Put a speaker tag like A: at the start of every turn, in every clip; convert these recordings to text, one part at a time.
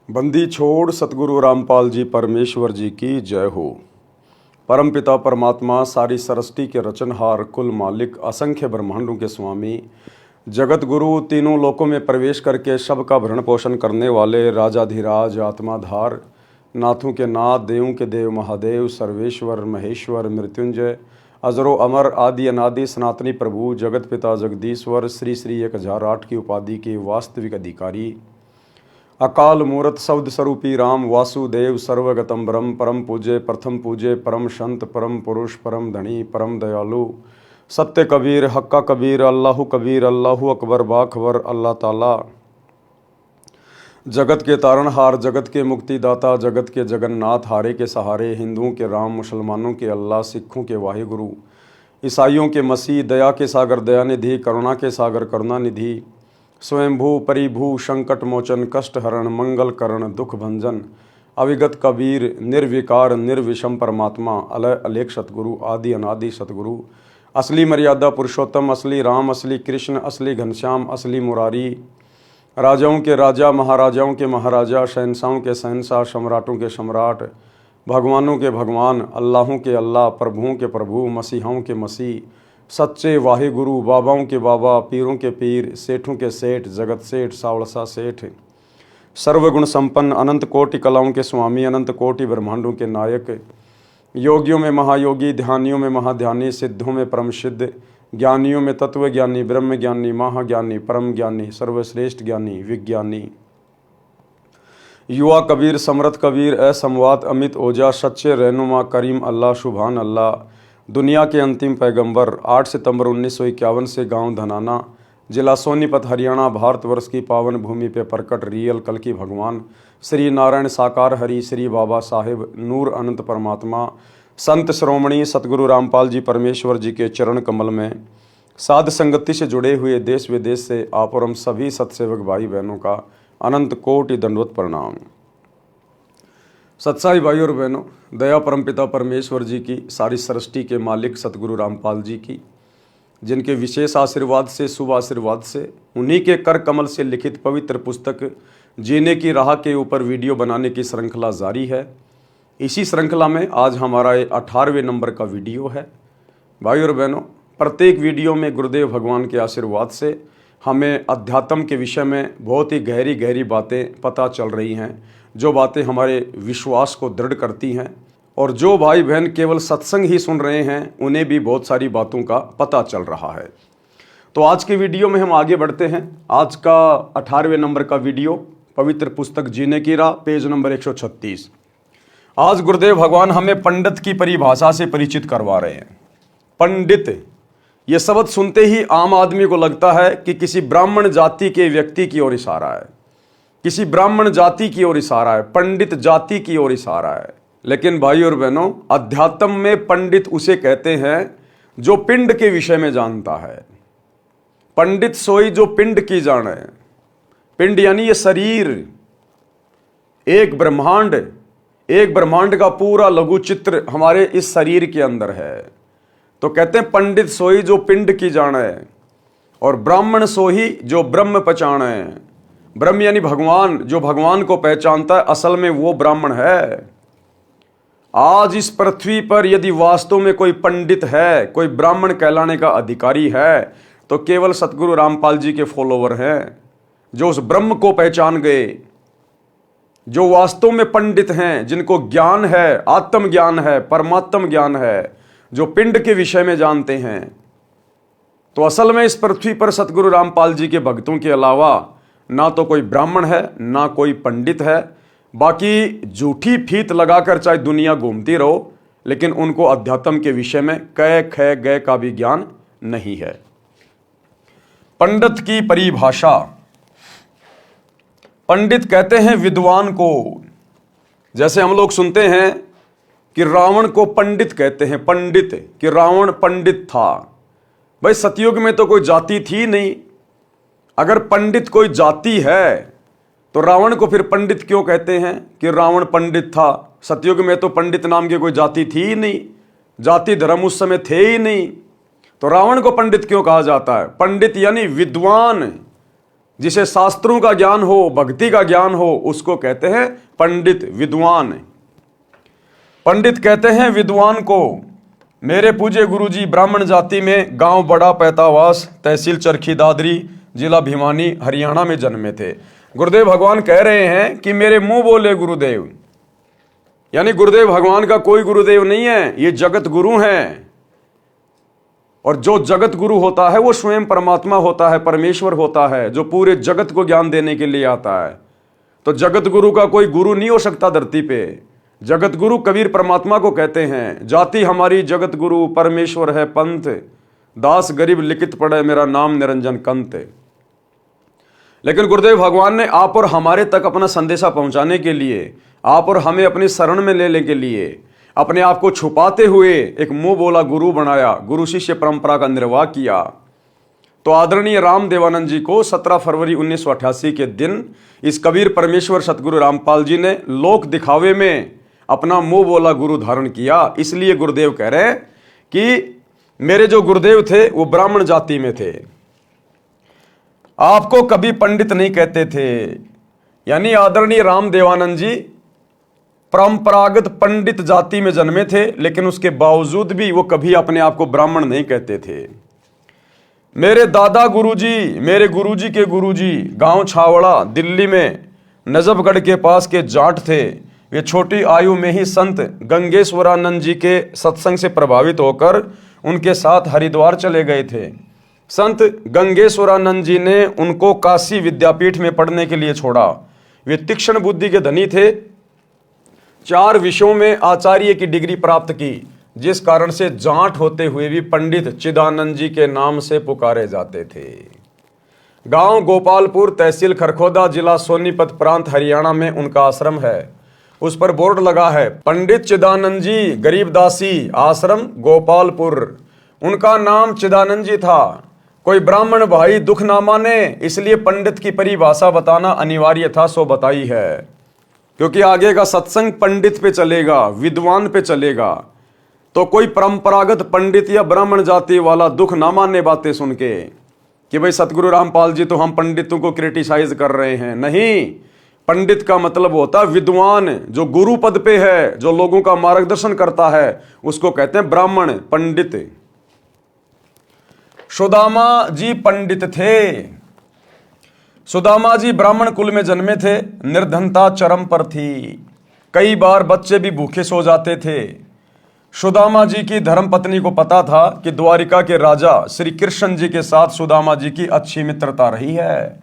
A: बंदी छोड़ सतगुरु रामपाल जी परमेश्वर जी की जय हो। परमपिता परमात्मा सारी सृष्टि के रचनहार, कुल मालिक, असंख्य ब्रह्मांडों के स्वामी, जगत गुरु, तीनों लोकों में प्रवेश करके सबका भरण पोषण करने वाले राजाधिराज, आत्माधार, नाथों के नाथ, देवों के देव, महादेव, सर्वेश्वर, महेश्वर, मृत्युंजय, अजरो अमर, आदि अनादि, सनातनी प्रभु, जगत पिता जगदीश्वर, श्री श्री 1008 की उपाधि के वास्तविक अधिकारी, अकाल मूर्त शब्द स्वरूपी राम वासुदेव, सर्वगतम ब्रह्म, परम पूज्य, प्रथम पूज्य, परम संत, परम पुरुष, परम धनी, परम दयालु, सत्य कबीर, हक्का कबीर, अल्लाहु अकबर, बाखबर, अल्लाह ताला, जगत के तारणहार, जगत के मुक्तिदाता, जगत के जगन्नाथ, हारे के सहारे, हिंदुओं के राम, मुसलमानों के अल्लाह, सिखों के वाहिगुरु, ईसाइयों के मसीह, दया के सागर दयानिधि, करुणा के सागर करुणानिधि, स्वयंभू परिभू, संकट मोचन, कष्ट हरण, मंगल करण, दुख भंजन, अविगत कबीर, निर्विकार निर्विषम परमात्मा, अलय अलेख सतगुरु, आदि अनादि सतगुरु, असली मर्यादा पुरुषोत्तम, असली राम, असली कृष्ण, असली घनश्याम, असली मुरारी, राजाओं के राजा, महाराजाओं के महाराजा, शहंशाहों के शहंशाह, सम्राटों के सम्राट, भगवानों के भगवान, अल्लाहों के अल्लाह, प्रभुओं के प्रभु, मसीहाओं के मसीह, सच्चे वाहिगुरु, बाबाओं के बाबा, पीरों के पीर, सेठों के सेठ, जगत सेठ, सावड़सा सेठ, सर्वगुण संपन्न, अनंत कोटि कलाओं के स्वामी, अनंत कोटि ब्रह्मांडों के नायक, योगियों में महायोगी, ध्यानियों में महाध्यानी, सिद्धों में परम सिद्ध, ज्ञानियों में तत्व ज्ञानी, ब्रह्म ज्ञानी, महाज्ञानी, परम ज्ञानी, सर्वश्रेष्ठ ज्ञानी, विज्ञानी, युवा कबीर, समर्थ कबीर, असमवात, अमित ओजा, सच्चे रहनुमा, करीम अल्लाह, शुभान अल्लाह, दुनिया के अंतिम पैगंबर, 8 सितंबर 1951 से गांव धनाना, जिला सोनीपत, हरियाणा, भारतवर्ष की पावन भूमि पे प्रकट रियल कल की भगवान, श्री नारायण साकार हरि, श्री बाबा साहेब, नूर अनंत परमात्मा, संत श्रोमणी सतगुरु रामपाल जी परमेश्वर जी के चरण कमल में साध संगति से जुड़े हुए देश विदेश से आप और हम सभी सत्सेवक भाई बहनों का अनंत कोटि दंडवत प्रणाम। सत्साई भाई और बहनों, दया परमपिता परमेश्वर जी की, सारी सृष्टि के मालिक सतगुरु रामपाल जी की, जिनके विशेष आशीर्वाद से, शुभ आशीर्वाद से, उन्हीं के कर कमल से लिखित पवित्र पुस्तक जीने की राह के ऊपर वीडियो बनाने की श्रृंखला जारी है। इसी श्रृंखला में आज हमारा 18वें नंबर का वीडियो है। भाई और बहनों, प्रत्येक वीडियो में गुरुदेव भगवान के आशीर्वाद से हमें अध्यात्म के विषय में बहुत ही गहरी गहरी बातें पता चल रही हैं, जो बातें हमारे विश्वास को दृढ़ करती हैं, और जो भाई बहन केवल सत्संग ही सुन रहे हैं उन्हें भी बहुत सारी बातों का पता चल रहा है। तो आज के वीडियो में हम आगे बढ़ते हैं। आज का 18वें नंबर का वीडियो, पवित्र पुस्तक जीने की राह, पेज नंबर 136। आज गुरुदेव भगवान हमें पंडित की परिभाषा से परिचित करवा रहे हैं। पंडित, यह शब्द सुनते ही आम आदमी को लगता है कि किसी ब्राह्मण जाति के व्यक्ति की ओर इशारा है, किसी ब्राह्मण जाति की ओर इशारा है, पंडित जाति की ओर इशारा है। लेकिन भाई और बहनों, अध्यात्म में पंडित उसे कहते हैं जो पिंड के विषय में जानता है। पंडित सोई जो पिंड की जाने। पिंड यानी ये शरीर, एक ब्रह्मांड का पूरा लघु चित्र हमारे इस शरीर के अंदर है। तो कहते हैं पंडित सोई जो पिंड की जाने, और ब्राह्मण सोही जो ब्रह्म पहचाने। ब्रह्म यानी भगवान, जो भगवान को पहचानता है, असल में वो ब्राह्मण है। आज इस पृथ्वी पर यदि वास्तव में कोई पंडित है, कोई ब्राह्मण कहलाने का अधिकारी है, तो केवल सतगुरु रामपाल जी के फॉलोवर हैं, जो उस ब्रह्म को पहचान गए, जो वास्तव में पंडित हैं, जिनको ज्ञान है, आत्म ज्ञान है, परमात्म ज्ञान है, जो पिंड के विषय में जानते हैं। तो असल में इस पृथ्वी पर सतगुरु रामपाल जी के भक्तों के अलावा ना तो कोई ब्राह्मण है, ना कोई पंडित है। बाकी झूठी फीत लगाकर चाहे दुनिया घूमती रहो, लेकिन उनको अध्यात्म के विषय में कै ख गय का भी ज्ञान नहीं है। पंडित की परिभाषा, पंडित कहते हैं विद्वान को। जैसे हम लोग सुनते हैं कि रावण को पंडित कहते हैं, पंडित, कि रावण पंडित था। भाई सतयुग में तो कोई जाति थी नहीं। अगर पंडित कोई जाति है तो रावण को फिर पंडित क्यों कहते हैं कि रावण पंडित था? सतयुग में तो पंडित नाम की कोई जाति थी ही नहीं, जाति धर्म उस समय थे ही नहीं, तो रावण को पंडित क्यों कहा जाता है? पंडित यानी विद्वान, जिसे शास्त्रों का ज्ञान हो, भक्ति का ज्ञान हो, उसको कहते हैं पंडित, विद्वान। पंडित कहते हैं विद्वान को। मेरे पूज्य गुरुजी ब्राह्मण जाति में गांव बड़ा पैतावास, तहसील चरखी दादरी, जिला भिवानी, हरियाणा में जन्मे थे। गुरुदेव भगवान कह रहे हैं कि मेरे मुंह बोले गुरुदेव, यानी गुरुदेव भगवान का कोई गुरुदेव नहीं है, ये जगत गुरु हैं। और जो जगत गुरु होता है वो स्वयं परमात्मा होता है, परमेश्वर होता है, जो पूरे जगत को ज्ञान देने के लिए आता है। तो जगत गुरु का कोई गुरु नहीं हो सकता धरती पे। जगत गुरु कबीर परमात्मा को कहते हैं। जाति हमारी जगत गुरु, परमेश्वर है पंथ, दास गरीब लिखित पढ़े, मेरा नाम निरंजन कंत। लेकिन गुरुदेव भगवान ने आप और हमारे तक अपना संदेशा पहुंचाने के लिए, आप और हमें अपनी शरण में लेने के लिए, अपने आप को छुपाते हुए एक मुंह बोला गुरु बनाया, गुरु शिष्य परंपरा का निर्वाह किया। तो आदरणीय राम देवानंद जी को 17 फरवरी 1988 के दिन इस कबीर परमेश्वर सतगुरु रामपाल जी ने लोक दिखावे में अपना मुंह बोला गुरु धारण किया। इसलिए गुरुदेव कह रहे हैं कि मेरे जो गुरुदेव थे वो ब्राह्मण जाति में थे, आपको कभी पंडित नहीं कहते थे। यानी आदरणीय राम देवानंद जी परंपरागत पंडित जाति में जन्मे थे, लेकिन उसके बावजूद भी वो कभी अपने आप को ब्राह्मण नहीं कहते थे। मेरे दादा गुरुजी, मेरे गुरुजी के गुरुजी गांव छावड़ा दिल्ली में नजफगढ़ के पास के जाट थे। वे छोटी आयु में ही संत गंगेश्वरानंद जी के सत्संग से प्रभावित होकर उनके साथ हरिद्वार चले गए थे। संत गंगेश्वरानंद जी ने उनको काशी विद्यापीठ में पढ़ने के लिए छोड़ा। वे तीक्ष्ण बुद्धि के धनी थे। 4 विषयों में आचार्य की डिग्री प्राप्त की, जिस कारण से जाट होते हुए भी पंडित चिदानंद जी के नाम से पुकारे जाते थे। गांव गोपालपुर, तहसील खरखोदा, जिला सोनीपत प्रांत, हरियाणा में उनका आश्रम है। उस पर बोर्ड लगा है, पंडित चिदानंद जी गरीबदासी आश्रम गोपालपुर। उनका नाम चिदानंद जी था। कोई ब्राह्मण भाई दुख ना माने, इसलिए पंडित की परिभाषा बताना अनिवार्य था, सो बताई है। क्योंकि आगे का सत्संग पंडित पे चलेगा, विद्वान पे चलेगा। तो कोई परंपरागत पंडित या ब्राह्मण जाति वाला दुख ना माने बातें सुन के कि भाई सतगुरु रामपाल जी तो हम पंडितों को क्रिटिसाइज कर रहे हैं। नहीं, पंडित का मतलब होता है विद्वान, जो गुरु पद पे है, जो लोगों का मार्गदर्शन करता है, उसको कहते हैं ब्राह्मण, पंडित। सुदामा जी पंडित थे। सुदामा जी ब्राह्मण कुल में जन्मे थे। निर्धनता चरम पर थी। कई बार बच्चे भी भूखे सो जाते थे। सुदामा जी की धर्मपत्नी को पता था कि द्वारिका के राजा श्री कृष्ण जी के साथ सुदामा जी की अच्छी मित्रता रही है।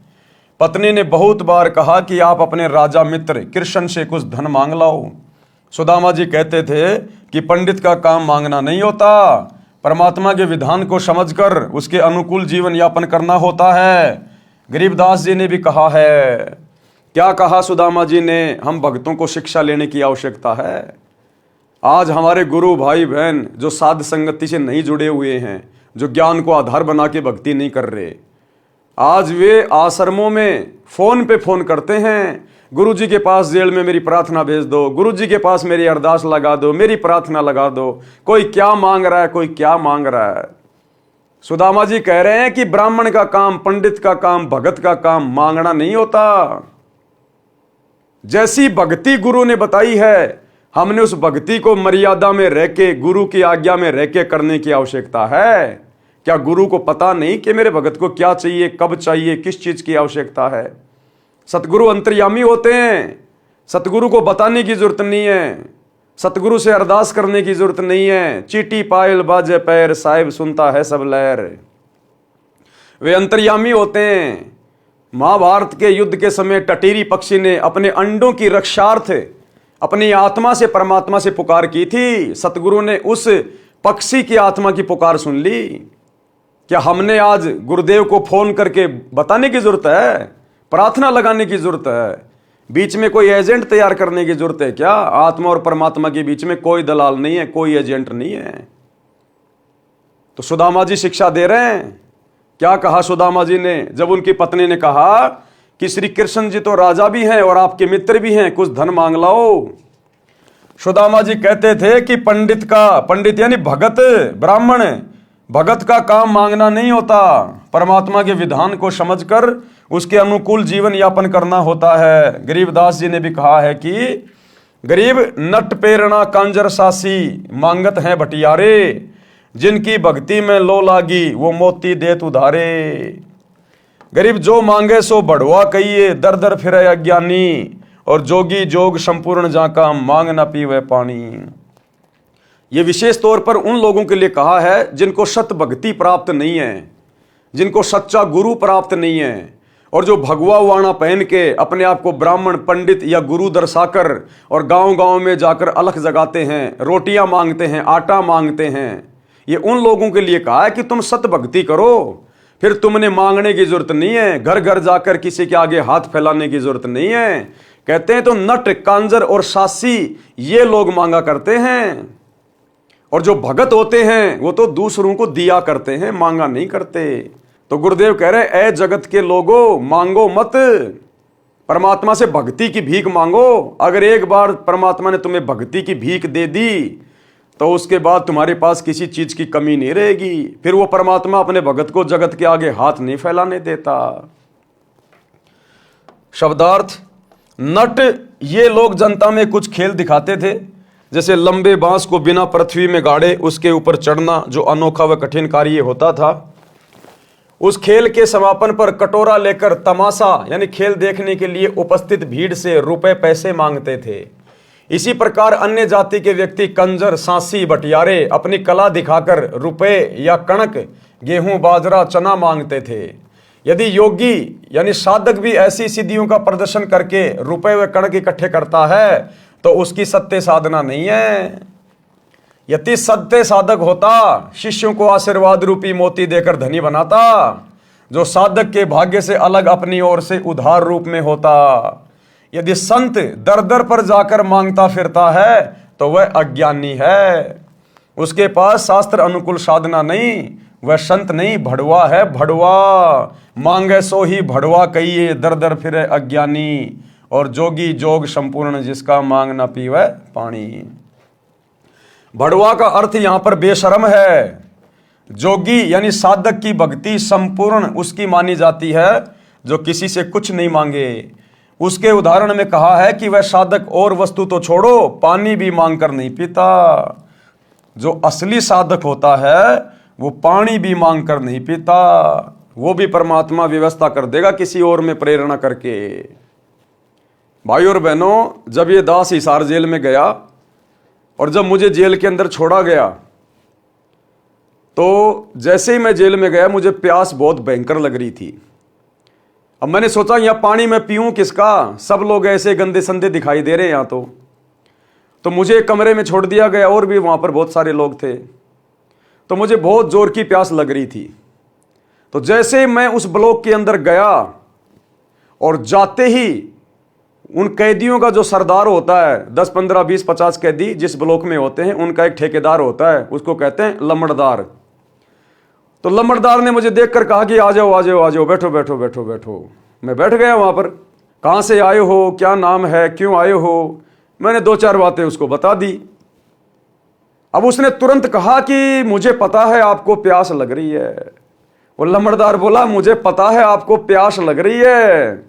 A: पत्नी ने बहुत बार कहा कि आप अपने राजा मित्र कृष्ण से कुछ धन मांग लाओ। सुदामा जी कहते थे कि पंडित का काम मांगना नहीं होता, परमात्मा के विधान को समझकर उसके अनुकूल जीवन यापन करना होता है। गरीबदास जी ने भी कहा है। क्या कहा सुदामा जी ने? हम भक्तों को शिक्षा लेने की आवश्यकता है। आज हमारे गुरु भाई बहन जो साध संगति से नहीं जुड़े हुए हैं, जो ज्ञान को आधार बना के भक्ति नहीं कर रहे, आज वे आश्रमों में फोन पे फोन करते हैं, गुरुजी के पास जेल में मेरी प्रार्थना भेज दो, गुरुजी के पास मेरी अरदास लगा दो, मेरी प्रार्थना लगा दो। कोई क्या मांग रहा है, कोई क्या मांग रहा है। सुदामा जी कह रहे हैं कि ब्राह्मण का काम, पंडित का काम, भगत का काम मांगना नहीं होता। जैसी भक्ति गुरु ने बताई है, हमने उस भक्ति को मर्यादा में रह के, गुरु की आज्ञा में रह के करने की आवश्यकता है। क्या गुरु को पता नहीं कि मेरे भगत को क्या चाहिए, कब चाहिए, किस चीज की आवश्यकता है? सतगुरु अंतर्यामी होते हैं। सतगुरु को बताने की जरूरत नहीं है, सतगुरु से अरदास करने की जरूरत नहीं है। चीटी पायल बाजे पैर, साहिब सुनता है सब लहर। वे अंतर्यामी होते हैं। महाभारत के युद्ध के समय टटीरी पक्षी ने अपने अंडों की रक्षार्थ अपनी आत्मा से परमात्मा से पुकार की थी। सतगुरु ने उस पक्षी की आत्मा की पुकार सुन ली। क्या हमने आज गुरुदेव को फोन करके बताने की जरूरत है? प्रार्थना लगाने की जरूरत है? बीच में कोई एजेंट तैयार करने की जरूरत है क्या? आत्मा और परमात्मा के बीच में कोई दलाल नहीं है, कोई एजेंट नहीं है। तो सुदामा जी शिक्षा दे रहे हैं। क्या कहा सुदामा जी ने जब उनकी पत्नी ने कहा कि श्री कृष्ण जी तो राजा भी हैं और आपके मित्र भी हैं, कुछ धन मांग लाओ। सुदामा जी कहते थे कि पंडित यानी भगत, ब्राह्मण, भगत का काम मांगना नहीं होता, परमात्मा के विधान को समझकर उसके अनुकूल जीवन यापन करना होता है। गरीबदास जी ने भी कहा है कि गरीब नट प्रेरणा कांजर सासी मांगत हैं भटियारे, जिनकी भक्ति में लो लागी वो मोती देत उधारे। गरीब जो मांगे सो बढ़वा कहिए, दर दर फिरे अज्ञानी, और जोगी जोग संपूर्ण जाका मांग न पीवे पानी। ये विशेष तौर पर उन लोगों के लिए कहा है जिनको सत भक्ति प्राप्त नहीं है, जिनको सच्चा गुरु प्राप्त नहीं है, और जो भगवा वाणा पहन के अपने आप को ब्राह्मण पंडित या गुरु दर्शाकर और गांव-गांव में जाकर अलख जगाते हैं, रोटियां मांगते हैं, आटा मांगते हैं। ये उन लोगों के लिए कहा है कि तुम सत भक्ति करो, फिर तुमने मांगने की जरूरत नहीं है, घर घर जाकर किसी के आगे हाथ फैलाने की जरूरत नहीं है। कहते हैं तो नट कांजर और सासी ये लोग मांगा करते हैं, और जो भगत होते हैं वो तो दूसरों को दिया करते हैं, मांगा नहीं करते। तो गुरुदेव कह रहे ऐ जगत के लोगों मांगो मत, परमात्मा से भक्ति की भीख मांगो। अगर एक बार परमात्मा ने तुम्हें भक्ति की भीख दे दी तो उसके बाद तुम्हारे पास किसी चीज की कमी नहीं रहेगी। फिर वो परमात्मा अपने भगत को जगत के आगे हाथ नहीं फैलाने देता। शब्दार्थ, नट ये लोग जनता में कुछ खेल दिखाते थे, जैसे लंबे बांस को बिना पृथ्वी में गाड़े उसके ऊपर चढ़ना, जो अनोखा व कठिन कार्य होता था। उस खेल के समापन पर कटोरा लेकर तमाशा यानी खेल देखने के लिए उपस्थित भीड़ से रुपए पैसे मांगते थे। इसी प्रकार अन्य जाति के व्यक्ति कंजर, सांसी, बटियारे अपनी कला दिखाकर रुपए या कणक, गेहूं, बाजरा, चना मांगते थे। यदि योगी यानी साधक भी ऐसी सिद्धियों का प्रदर्शन करके रुपए व कणक इकट्ठे करता है तो उसकी सत्य साधना नहीं है। यदि सत्य साधक होता, शिष्यों को आशीर्वाद रूपी मोती देकर धनी बनाता, जो साधक के भाग्य से अलग अपनी ओर से उधार रूप में होता। यदि संत दर दर पर जाकर मांगता फिरता है तो वह अज्ञानी है, उसके पास शास्त्र अनुकूल साधना नहीं, वह संत नहीं, भड़वा है, भड़वा। मांगे सो ही भड़वा कहिए, दर दर फिरे अज्ञानी, और जोगी जोग संपूर्ण जिसका मांग न पीवे पानी। भड़वा का अर्थ यहां पर बेशरम है। जोगी यानी साधक की भक्ति संपूर्ण उसकी मानी जाती है जो किसी से कुछ नहीं मांगे। उसके उदाहरण में कहा है कि वह साधक और वस्तु तो छोड़ो, पानी भी मांगकर नहीं पीता। जो असली साधक होता है वो पानी भी मांगकर नहीं पीता, वो भी परमात्मा व्यवस्था कर देगा किसी और में प्रेरणा करके। भाई और बहनों, जब ये दास हिसार जेल में गया और जब मुझे जेल के अंदर छोड़ा गया तो जैसे ही मैं जेल में गया मुझे प्यास बहुत भयंकर लग रही थी। अब मैंने सोचा यहां पानी मैं पीऊं किसका, सब लोग ऐसे गंदे संदे दिखाई दे रहे हैं यहां तो मुझे एक कमरे में छोड़ दिया गया और भी वहां पर बहुत सारे लोग थे। तो मुझे बहुत जोर की प्यास लग रही थी। तो जैसे ही मैं उस ब्लॉक के अंदर गया और जाते ही उन कैदियों का जो सरदार होता है, 10, 15, 20, 50 कैदी जिस ब्लॉक में होते हैं, उनका एक ठेकेदार होता है, उसको कहते हैं लम्बड़दार। तो लम्बड़दार ने मुझे देखकर कहा कि आ जाओ आ जाओ आ जाओ, बैठो बैठो बैठो बैठो। मैं बैठ गया वहां पर। कहां से आए हो, क्या नाम है, क्यों आए हो, मैंने 2-4 बातें उसको बता दी। अब उसने तुरंत कहा कि मुझे पता है आपको प्यास लग रही है। वो लम्बड़दार बोला मुझे पता है आपको प्यास लग रही है।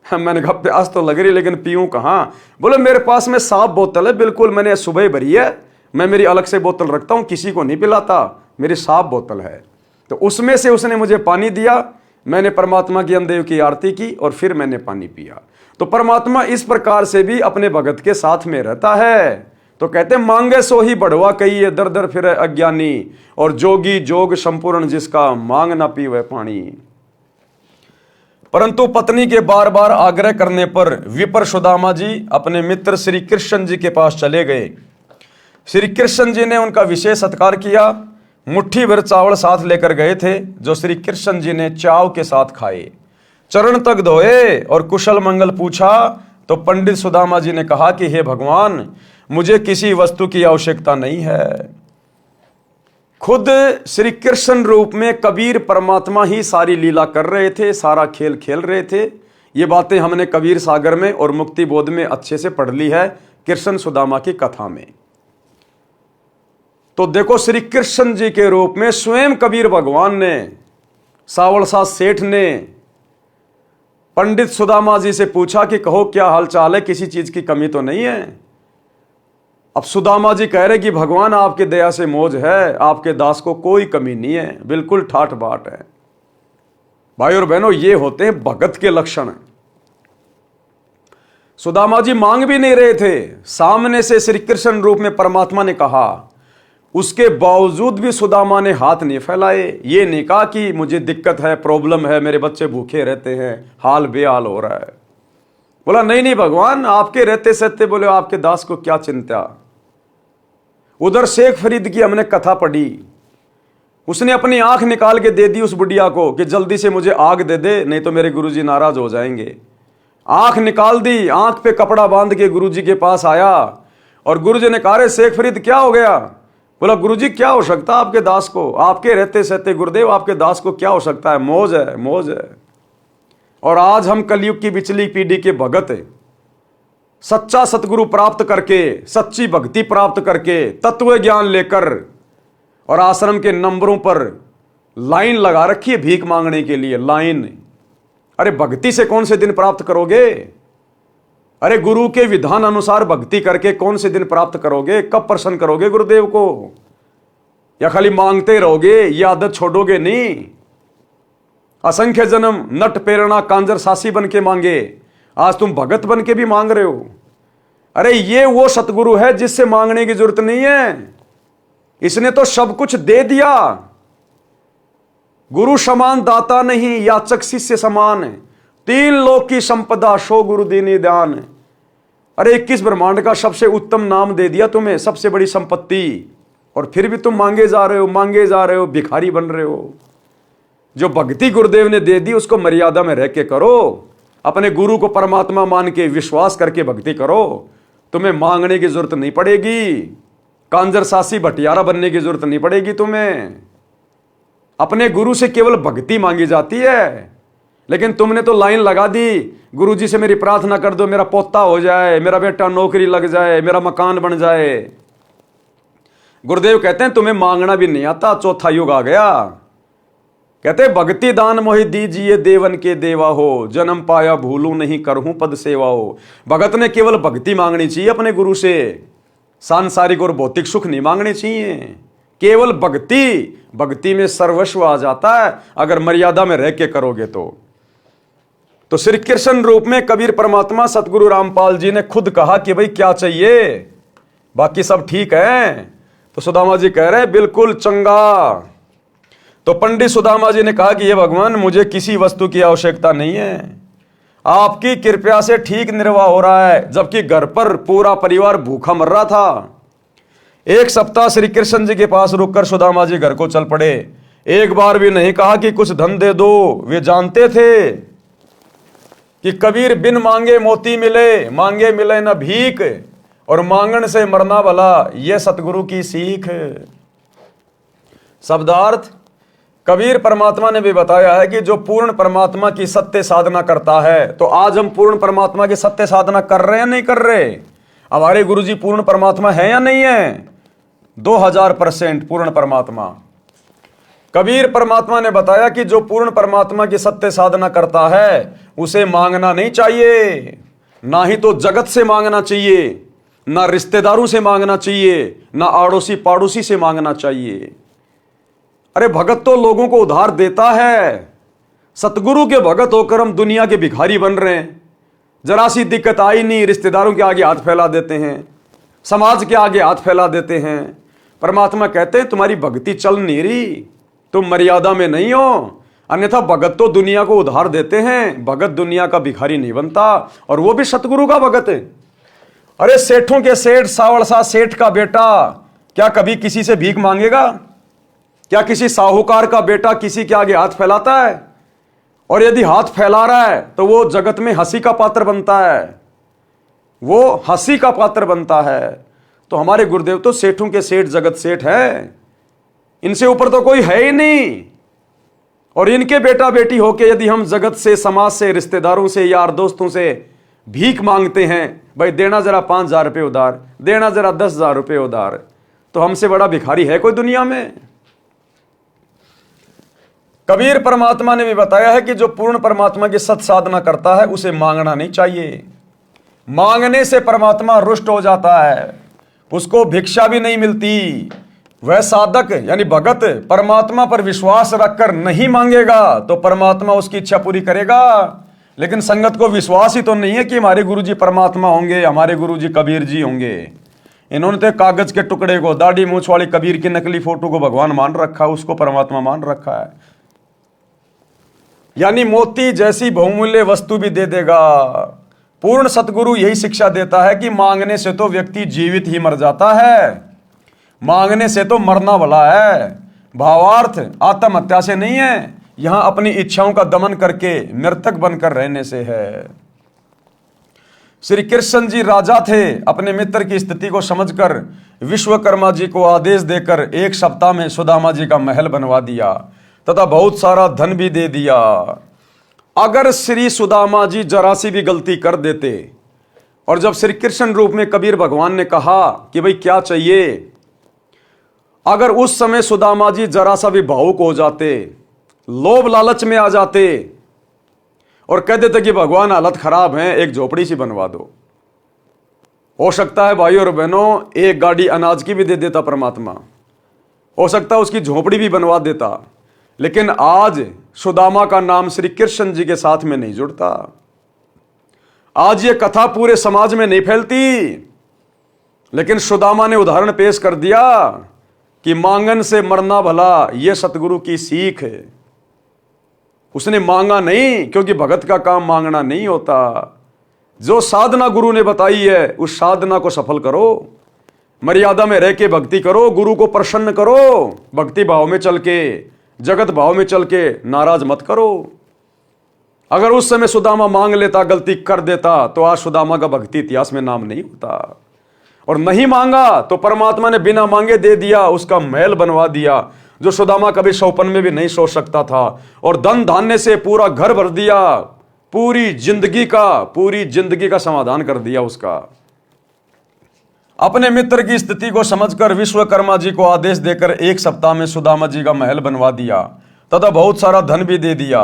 A: मैंने कहा प्यास तो लग रही लेकिन पीऊं कहां। बोले मेरे पास में साफ बोतल है, बिल्कुल मैंने सुबह भरी है, मैं मेरी अलग से बोतल रखता हूं, किसी को नहीं पिलाता, मेरी साफ बोतल है। तो उसमें से उसने मुझे पानी दिया, मैंने परमात्मा की अंदेव की आरती की और फिर मैंने पानी पिया। तो परमात्मा इस प्रकार से भी अपने भगत के साथ में रहता है। तो कहते मांगे सो ही बढ़वा कहिए, दर दर फिरे अज्ञानी, और जोगी जोग संपूर्ण जिसका मांग ना पीवे पानी। परंतु पत्नी के बार बार आग्रह करने पर विपर सुदामा जी अपने मित्र श्री कृष्ण जी के पास चले गए। श्री कृष्ण जी ने उनका विशेष सत्कार किया। मुट्ठी भर चावल साथ लेकर गए थे जो श्री कृष्ण जी ने चाव के साथ खाए। चरण तक धोए और कुशल मंगल पूछा तो पंडित सुदामा जी ने कहा कि हे भगवान, मुझे किसी वस्तु की आवश्यकता नहीं है। खुद श्री कृष्ण रूप में कबीर परमात्मा ही सारी लीला कर रहे थे, सारा खेल खेल रहे थे। ये बातें हमने कबीर सागर में और मुक्ति बोध में अच्छे से पढ़ ली है, कृष्ण सुदामा की कथा में। तो देखो श्री कृष्ण जी के रूप में स्वयं कबीर भगवान ने, सावल साथ सेठ ने पंडित सुदामा जी से पूछा कि कहो क्या हाल चाल है, किसी चीज की कमी तो नहीं है। अब सुदामा जी कह रहे कि भगवान आपके दया से मौज है, आपके दास को कोई कमी नहीं है, बिल्कुल ठाठ बाट है। भाई और बहनों, ये होते हैं भगत के लक्षण। सुदामा जी मांग भी नहीं रहे थे, सामने से श्री कृष्ण रूप में परमात्मा ने कहा, उसके बावजूद भी सुदामा ने हाथ नहीं फैलाए। ये नहीं कहा कि मुझे दिक्कत है, प्रॉब्लम है, मेरे बच्चे भूखे रहते हैं, हाल बेहाल हो रहा है। बोला नहीं नहीं भगवान, आपके रहते सहते बोले आपके दास को क्या चिंता। उधर शेख फरीद की हमने कथा पढ़ी, उसने अपनी आंख निकाल के दे दी उस बुढ़िया को कि जल्दी से मुझे आग दे दे, नहीं तो मेरे गुरुजी नाराज हो जाएंगे। आंख निकाल दी, आंख पे कपड़ा बांध के गुरुजी के पास आया और गुरुजी ने कहा, रे शेख फरीद क्या हो गया। बोला गुरुजी क्या हो सकता आपके दास को, आपके रहते सहते गुरुदेव आपके दास को क्या हो सकता है, मौज है मौज है। और आज हम कलयुग की बिचली पीढ़ी के भगत, सच्चा सतगुरु प्राप्त करके, सच्ची भक्ति प्राप्त करके, तत्व ज्ञान लेकर और आश्रम के नंबरों पर लाइन लगा रखी है भीख मांगने के लिए, लाइन। अरे भक्ति से कौन से दिन प्राप्त करोगे। अरे गुरु के विधान अनुसार भक्ति करके कौन से दिन प्राप्त करोगे, कब प्रसन्न करोगे गुरुदेव को। या खाली मांगते रहोगे, ये आदत छोड़ोगे नहीं। असंख्य जन्म नट प्रेरणा कांजर सासी बन के मांगे, आज तुम भगत बन के भी मांग रहे हो। अरे ये वो सतगुरु है जिससे मांगने की जरूरत नहीं है, इसने तो सब कुछ दे दिया। गुरु समान दाता नहीं, याचक शिष्य समान है, 3 लोक की संपदा सो गुरु दीनी दान। अरे 21 ब्रह्मांड का सबसे उत्तम नाम दे दिया तुम्हें, सबसे बड़ी संपत्ति, और फिर भी तुम मांगे जा रहे हो, मांगे जा रहे हो, भिखारी बन रहे हो। जो भक्ति गुरुदेव ने दे दी उसको मर्यादा में रह के करो, अपने गुरु को परमात्मा मान के विश्वास करके भक्ति करो, तुम्हें मांगने की जरूरत नहीं पड़ेगी, कांजर सासी भटियारा बनने की जरूरत नहीं पड़ेगी तुम्हें। अपने गुरु से केवल भक्ति मांगी जाती है। लेकिन तुमने तो लाइन लगा दी, गुरुजी से मेरी प्रार्थना कर दो, मेरा पोता हो जाए, मेरा बेटा नौकरी लग जाए, मेरा मकान बन जाए। गुरुदेव कहते हैं तुम्हें मांगना भी नहीं आता, चौथा युग आ गया। कहते भक्ति दान मोहि दीजिए देवन के देवा हो, जन्म पाया भूलू नहीं करहूं पद सेवा हो। भगत ने केवल भक्ति मांगनी चाहिए अपने गुरु से, सांसारिक और भौतिक सुख नहीं मांगने चाहिए, केवल भक्ति। भक्ति में सर्वस्व आ जाता है अगर मर्यादा में रह के करोगे तो श्री कृष्ण रूप में कबीर परमात्मा सतगुरु रामपाल जी ने खुद कहा कि भाई क्या चाहिए, बाकी सब ठीक है। तो सुदामा जी कह रहे बिल्कुल चंगा। तो पंडित सुदामा जी ने कहा कि ये भगवान मुझे किसी वस्तु की आवश्यकता नहीं है, आपकी कृपया से ठीक निर्वाह हो रहा है। जबकि घर पर पूरा परिवार भूखा मर रहा था। 1 सप्ताह श्री कृष्ण जी के पास रुककर सुदामा जी घर को चल पड़े। एक बार भी नहीं कहा कि कुछ धन दे दो। वे जानते थे कि कबीर बिन मांगे मोती मिले, मांगे मिले न भीख, और मांगन से मरना भला, यह सतगुरु की सीख। शब्दार्थ, कबीर परमात्मा ने भी बताया है कि जो पूर्ण परमात्मा की सत्य साधना करता है, तो आज हम पूर्ण परमात्मा की सत्य साधना कर रहे हैं नहीं कर रहे। हमारे गुरुजी पूर्ण परमात्मा है या नहीं है? 2000% पूर्ण परमात्मा। कबीर परमात्मा ने बताया कि जो पूर्ण परमात्मा की सत्य साधना करता है उसे मांगना नहीं चाहिए, ना ही तो जगत से मांगना चाहिए, ना रिश्तेदारों से मांगना चाहिए, ना आड़ोसी पाड़ोसी से मांगना चाहिए। अरे भगत तो लोगों को उधार देता है। सतगुरु के भगत होकर हम दुनिया के भिखारी बन रहे हैं। जरा सी दिक्कत आई नहीं, रिश्तेदारों के आगे हाथ फैला देते हैं, समाज के आगे हाथ फैला देते हैं। परमात्मा कहते हैं तुम्हारी भक्ति चल नहीं रही, तुम मर्यादा में नहीं हो। अन्यथा भगत तो दुनिया को उधार देते हैं, भगत दुनिया का भिखारी नहीं बनता, और वो भी सतगुरु का भगत है। अरे सेठों के सेठ सावड़ सा सेठ का बेटा क्या कभी किसी से भीख मांगेगा? क्या किसी साहूकार का बेटा किसी के आगे हाथ फैलाता है? और यदि हाथ फैला रहा है तो वो जगत में हंसी का पात्र बनता है, वो हंसी का पात्र बनता है। तो हमारे गुरुदेव तो सेठों के सेठ जगत सेठ है, इनसे ऊपर तो कोई है ही नहीं। और इनके बेटा बेटी होके यदि हम जगत से, समाज से, रिश्तेदारों से, यार दोस्तों से भीख मांगते हैं, भाई देना जरा 5000 रुपये उधार, देना जरा 10,000 रुपये उधार, तो हमसे बड़ा भिखारी है कोई दुनिया में? कबीर परमात्मा ने भी बताया है कि जो पूर्ण परमात्मा की सत साधना करता है उसे मांगना नहीं चाहिए। मांगने से परमात्मा रुष्ट हो जाता है, उसको भिक्षा भी नहीं मिलती। वह साधक यानी भगत परमात्मा पर विश्वास रखकर नहीं मांगेगा तो परमात्मा उसकी इच्छा पूरी करेगा। लेकिन संगत को विश्वास ही तो नहीं है कि हमारे गुरुजी परमात्मा होंगे, हमारे गुरुजी कबीर जी होंगे। इन्होंने तो कागज के टुकड़े को, दाढ़ी मूछ वाली कबीर की नकली फोटो को भगवान मान रखा है, उसको परमात्मा मान रखा है। यानी मोती जैसी बहुमूल्य वस्तु भी दे देगा। पूर्ण सतगुरु यही शिक्षा देता है कि मांगने से तो व्यक्ति जीवित ही मर जाता है, मांगने से तो मरना भला है। भावार्थ आत्महत्या से नहीं है, यहां अपनी इच्छाओं का दमन करके मृतक बनकर रहने से है। श्री कृष्ण जी राजा थे, अपने मित्र की स्थिति को समझकर विश्वकर्मा जी को आदेश देकर एक सप्ताह में सुदामा जी का महल बनवा दिया तथा बहुत सारा धन भी दे दिया। अगर श्री सुदामा जी जरा सी भी गलती कर देते और जब श्री कृष्ण रूप में कबीर भगवान ने कहा कि भाई क्या चाहिए, अगर उस समय सुदामा जी जरा सा भी भावुक हो जाते, लोभ लालच में आ जाते और कह देते कि भगवान हालत खराब है, एक झोपड़ी सी बनवा दो, हो सकता है भाई और बहनों एक गाड़ी अनाज की भी दे देता परमात्मा, हो सकता है उसकी झोपड़ी भी बनवा देता। लेकिन आज सुदामा का नाम श्री कृष्ण जी के साथ में नहीं जुड़ता, आज ये कथा पूरे समाज में नहीं फैलती। लेकिन सुदामा ने उदाहरण पेश कर दिया कि मांगन से मरना भला, यह सतगुरु की सीख है। उसने मांगा नहीं, क्योंकि भगत का काम मांगना नहीं होता। जो साधना गुरु ने बताई है उस साधना को सफल करो, मर्यादा में रह के भक्ति करो, गुरु को प्रसन्न करो, भक्ति भाव में चल के, जगत भाव में चल के नाराज मत करो। अगर उस समय सुदामा मांग लेता, गलती कर देता, तो आज सुदामा का भक्ति इतिहास में नाम नहीं होता। और नहीं मांगा तो परमात्मा ने बिना मांगे दे दिया, उसका महल बनवा दिया जो सुदामा कभी सौपन में भी नहीं सोच सकता था। और धन धान्य से पूरा घर भर दिया, पूरी जिंदगी का समाधान कर दिया उसका। अपने मित्र की स्थिति को समझकर विश्वकर्मा जी को आदेश देकर एक सप्ताह में सुदामा जी का महल बनवा दिया तथा बहुत सारा धन भी दे दिया।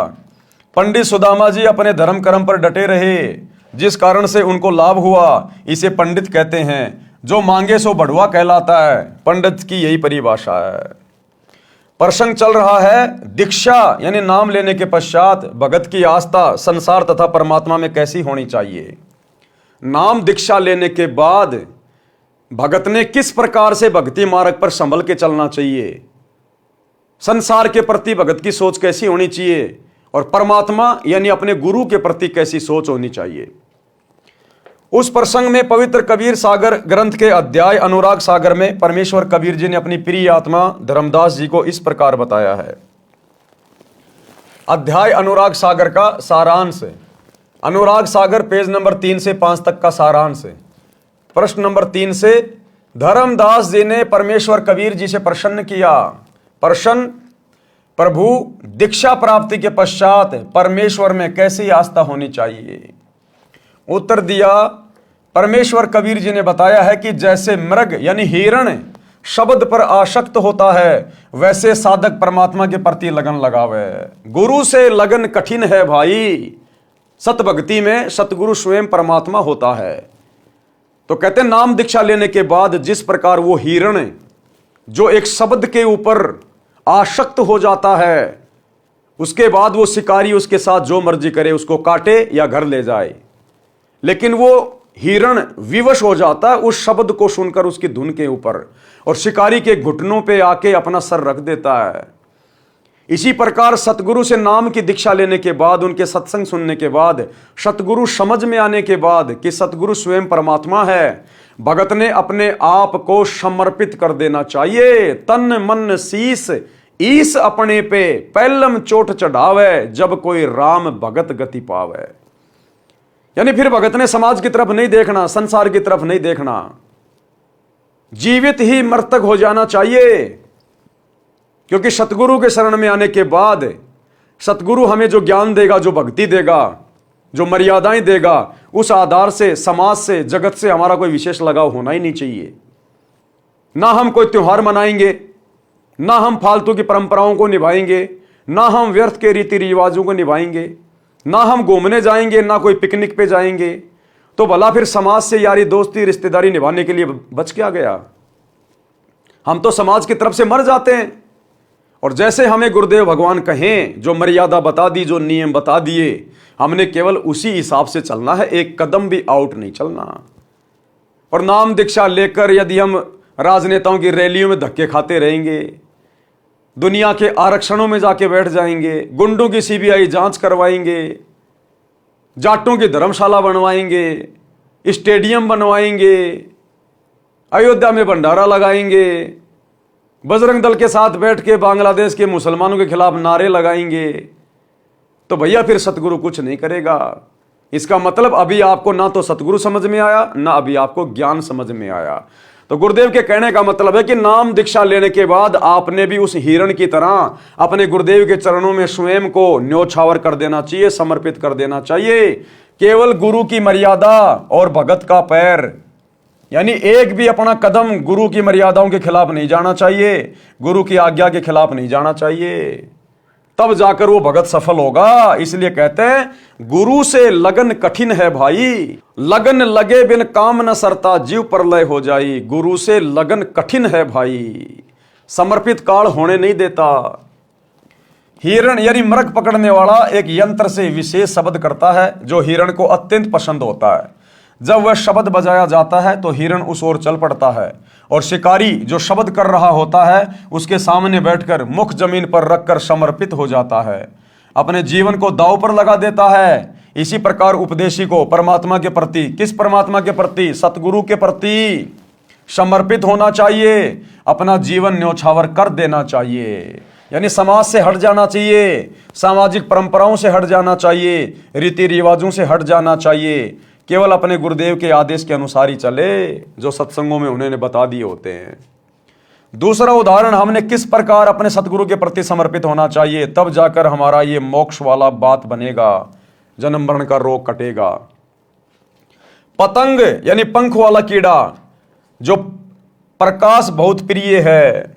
A: पंडित सुदामा जी अपने धर्म कर्म पर डटे रहे, जिस कारण से उनको लाभ हुआ। इसे पंडित कहते हैं, जो मांगे सो बढ़ुआ कहलाता है। पंडित की यही परिभाषा है। प्रसंग चल रहा है दीक्षा यानी नाम लेने के पश्चात भगत की आस्था संसार तथा परमात्मा में कैसी होनी चाहिए। नाम दीक्षा लेने के बाद भगत ने किस प्रकार से भक्ति मार्ग पर संभल के चलना चाहिए, संसार के प्रति भगत की सोच कैसी होनी चाहिए और परमात्मा यानी अपने गुरु के प्रति कैसी सोच होनी चाहिए। उस प्रसंग में पवित्र कबीर सागर ग्रंथ के अध्याय अनुराग सागर में परमेश्वर कबीर जी ने अपनी प्रिय आत्मा धर्मदास जी को इस प्रकार बताया है। अध्याय अनुराग सागर का सारांश, अनुराग सागर पेज नंबर 3 से 5 तक का सारांश। प्रश्न नंबर 3 से, धर्मदास जी ने परमेश्वर कबीर जी से प्रसन्न किया। प्रश्न, प्रभु दीक्षा प्राप्ति के पश्चात परमेश्वर में कैसी आस्था होनी चाहिए। उत्तर दिया, परमेश्वर कबीर जी ने बताया है कि जैसे मृग यानी हिरण शब्द पर आसक्त होता है, वैसे साधक परमात्मा के प्रति लगन लगावे। गुरु से लगन कठिन है भाई, सत भक्ति में सतगुरु स्वयं परमात्मा होता है। तो कहते हैं नाम दीक्षा लेने के बाद जिस प्रकार वो हिरण जो एक शब्द के ऊपर आसक्त हो जाता है, उसके बाद वो शिकारी उसके साथ जो मर्जी करे, उसको काटे या घर ले जाए, लेकिन वो हिरण विवश हो जाता है उस शब्द को सुनकर उसकी धुन के ऊपर और शिकारी के घुटनों पे आके अपना सर रख देता है। इसी प्रकार सतगुरु से नाम की दीक्षा लेने के बाद, उनके सत्संग सुनने के बाद, सतगुरु समझ में आने के बाद कि सतगुरु स्वयं परमात्मा है, भगत ने अपने आप को समर्पित कर देना चाहिए। तन मन शीस ईस अपने पे पहलम चोट चढ़ावे, जब कोई राम भगत गति पावे। यानी फिर भगत ने समाज की तरफ नहीं देखना, संसार की तरफ नहीं देखना, जीवित ही मृतक हो जाना चाहिए। क्योंकि सतगुरु के शरण में आने के बाद सतगुरु हमें जो ज्ञान देगा, जो भक्ति देगा, जो मर्यादाएं देगा, उस आधार से समाज से, जगत से हमारा कोई विशेष लगाव होना ही नहीं चाहिए। ना हम कोई त्योहार मनाएंगे, ना हम फालतू की परंपराओं को निभाएंगे, ना हम व्यर्थ के रीति रिवाजों को निभाएंगे, ना हम घूमने जाएंगे, ना कोई पिकनिक पे जाएंगे, तो भला फिर समाज से यारी दोस्ती रिश्तेदारी निभाने के लिए बच क्या गया? हम तो समाज की तरफ से मर जाते हैं। और जैसे हमें गुरुदेव भगवान कहें, जो मर्यादा बता दी, जो नियम बता दिए, हमने केवल उसी हिसाब से चलना है, एक कदम भी आउट नहीं चलना। और नाम दीक्षा लेकर यदि हम राजनेताओं की रैलियों में धक्के खाते रहेंगे, दुनिया के आरक्षणों में जाके बैठ जाएंगे, गुंडों की सीबीआई जांच करवाएंगे, जाटों की धर्मशाला बनवाएंगे, स्टेडियम बनवाएंगे, अयोध्या में भंडारा लगाएंगे, बजरंग दल के साथ बैठ के बांग्लादेश के मुसलमानों के खिलाफ नारे लगाएंगे, तो भैया फिर सतगुरु कुछ नहीं करेगा। इसका मतलब अभी आपको ना तो सतगुरु समझ में आया, ना अभी आपको ज्ञान समझ में आया। तो गुरुदेव के कहने का मतलब है कि नाम दीक्षा लेने के बाद आपने भी उस हिरण की तरह अपने गुरुदेव के चरणों में स्वयं को न्योछावर कर देना चाहिए, समर्पित कर देना चाहिए। केवल गुरु की मर्यादा और भगत का पैर, यानी एक भी अपना कदम गुरु की मर्यादाओं के खिलाफ नहीं जाना चाहिए, गुरु की आज्ञा के खिलाफ नहीं जाना चाहिए, तब जाकर वो भगत सफल होगा। इसलिए कहते हैं गुरु से लगन कठिन है भाई, लगन लगे बिन काम न सरता, जीव प्रलय हो जाई। गुरु से लगन कठिन है भाई, समर्पित काल होने नहीं देता। हिरण यानी मृग पकड़ने वाला एक यंत्र से विशेष शब्द करता है जो हिरण को अत्यंत पसंद होता है। जब वह शब्द बजाया जाता है तो हिरण उस ओर चल पड़ता है, और शिकारी जो शब्द कर रहा होता है उसके सामने बैठकर मुख जमीन पर रखकर समर्पित हो जाता है, अपने जीवन को दांव पर लगा देता है। इसी प्रकार उपदेशी को परमात्मा के प्रति, किस परमात्मा के प्रति? सतगुरु के प्रति समर्पित होना चाहिए, अपना जीवन न्योछावर कर देना चाहिए, यानी समाज से हट जाना चाहिए, सामाजिक परंपराओं से हट जाना चाहिए, रीति रिवाजों से हट जाना चाहिए, केवल अपने गुरुदेव के आदेश के अनुसार ही चले जो सत्संगों में उन्होंने बता दिए होते हैं। दूसरा उदाहरण, हमने किस प्रकार अपने सतगुरु के प्रति समर्पित होना चाहिए, तब जाकर हमारा ये मोक्ष वाला बात बनेगा, जन्म मरण का रोग कटेगा। पतंग यानी पंख वाला कीड़ा जो प्रकाश बहुत प्रिय है,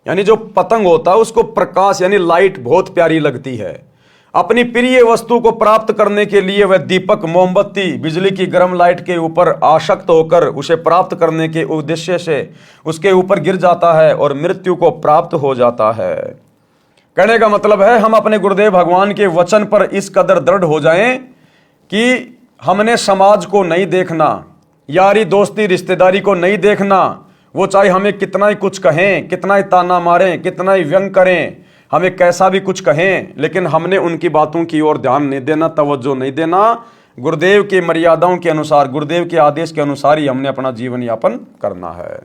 A: यानी जो पतंग होता है उसको प्रकाश यानी लाइट बहुत प्यारी लगती है। अपनी प्रिय वस्तु को प्राप्त करने के लिए वह दीपक, मोमबत्ती, बिजली की गर्म लाइट के ऊपर आसक्त होकर उसे प्राप्त करने के उद्देश्य से उसके ऊपर गिर जाता है और मृत्यु को प्राप्त हो जाता है। कहने का मतलब है हम अपने गुरुदेव भगवान के वचन पर इस कदर दृढ़ हो जाएं कि हमने समाज को नहीं देखना, यारी दोस्ती रिश्तेदारी को नहीं देखना, वो चाहे हमें कितना ही कुछ कहें, कितना ही ताना मारें, कितना ही व्यंग करें, हमें कैसा भी कुछ कहें, लेकिन हमने उनकी बातों की ओर ध्यान नहीं देना, तवज्जो नहीं देना। गुरुदेव की मर्यादाओं के अनुसार, गुरुदेव के आदेश के अनुसार ही हमने अपना जीवन यापन करना है।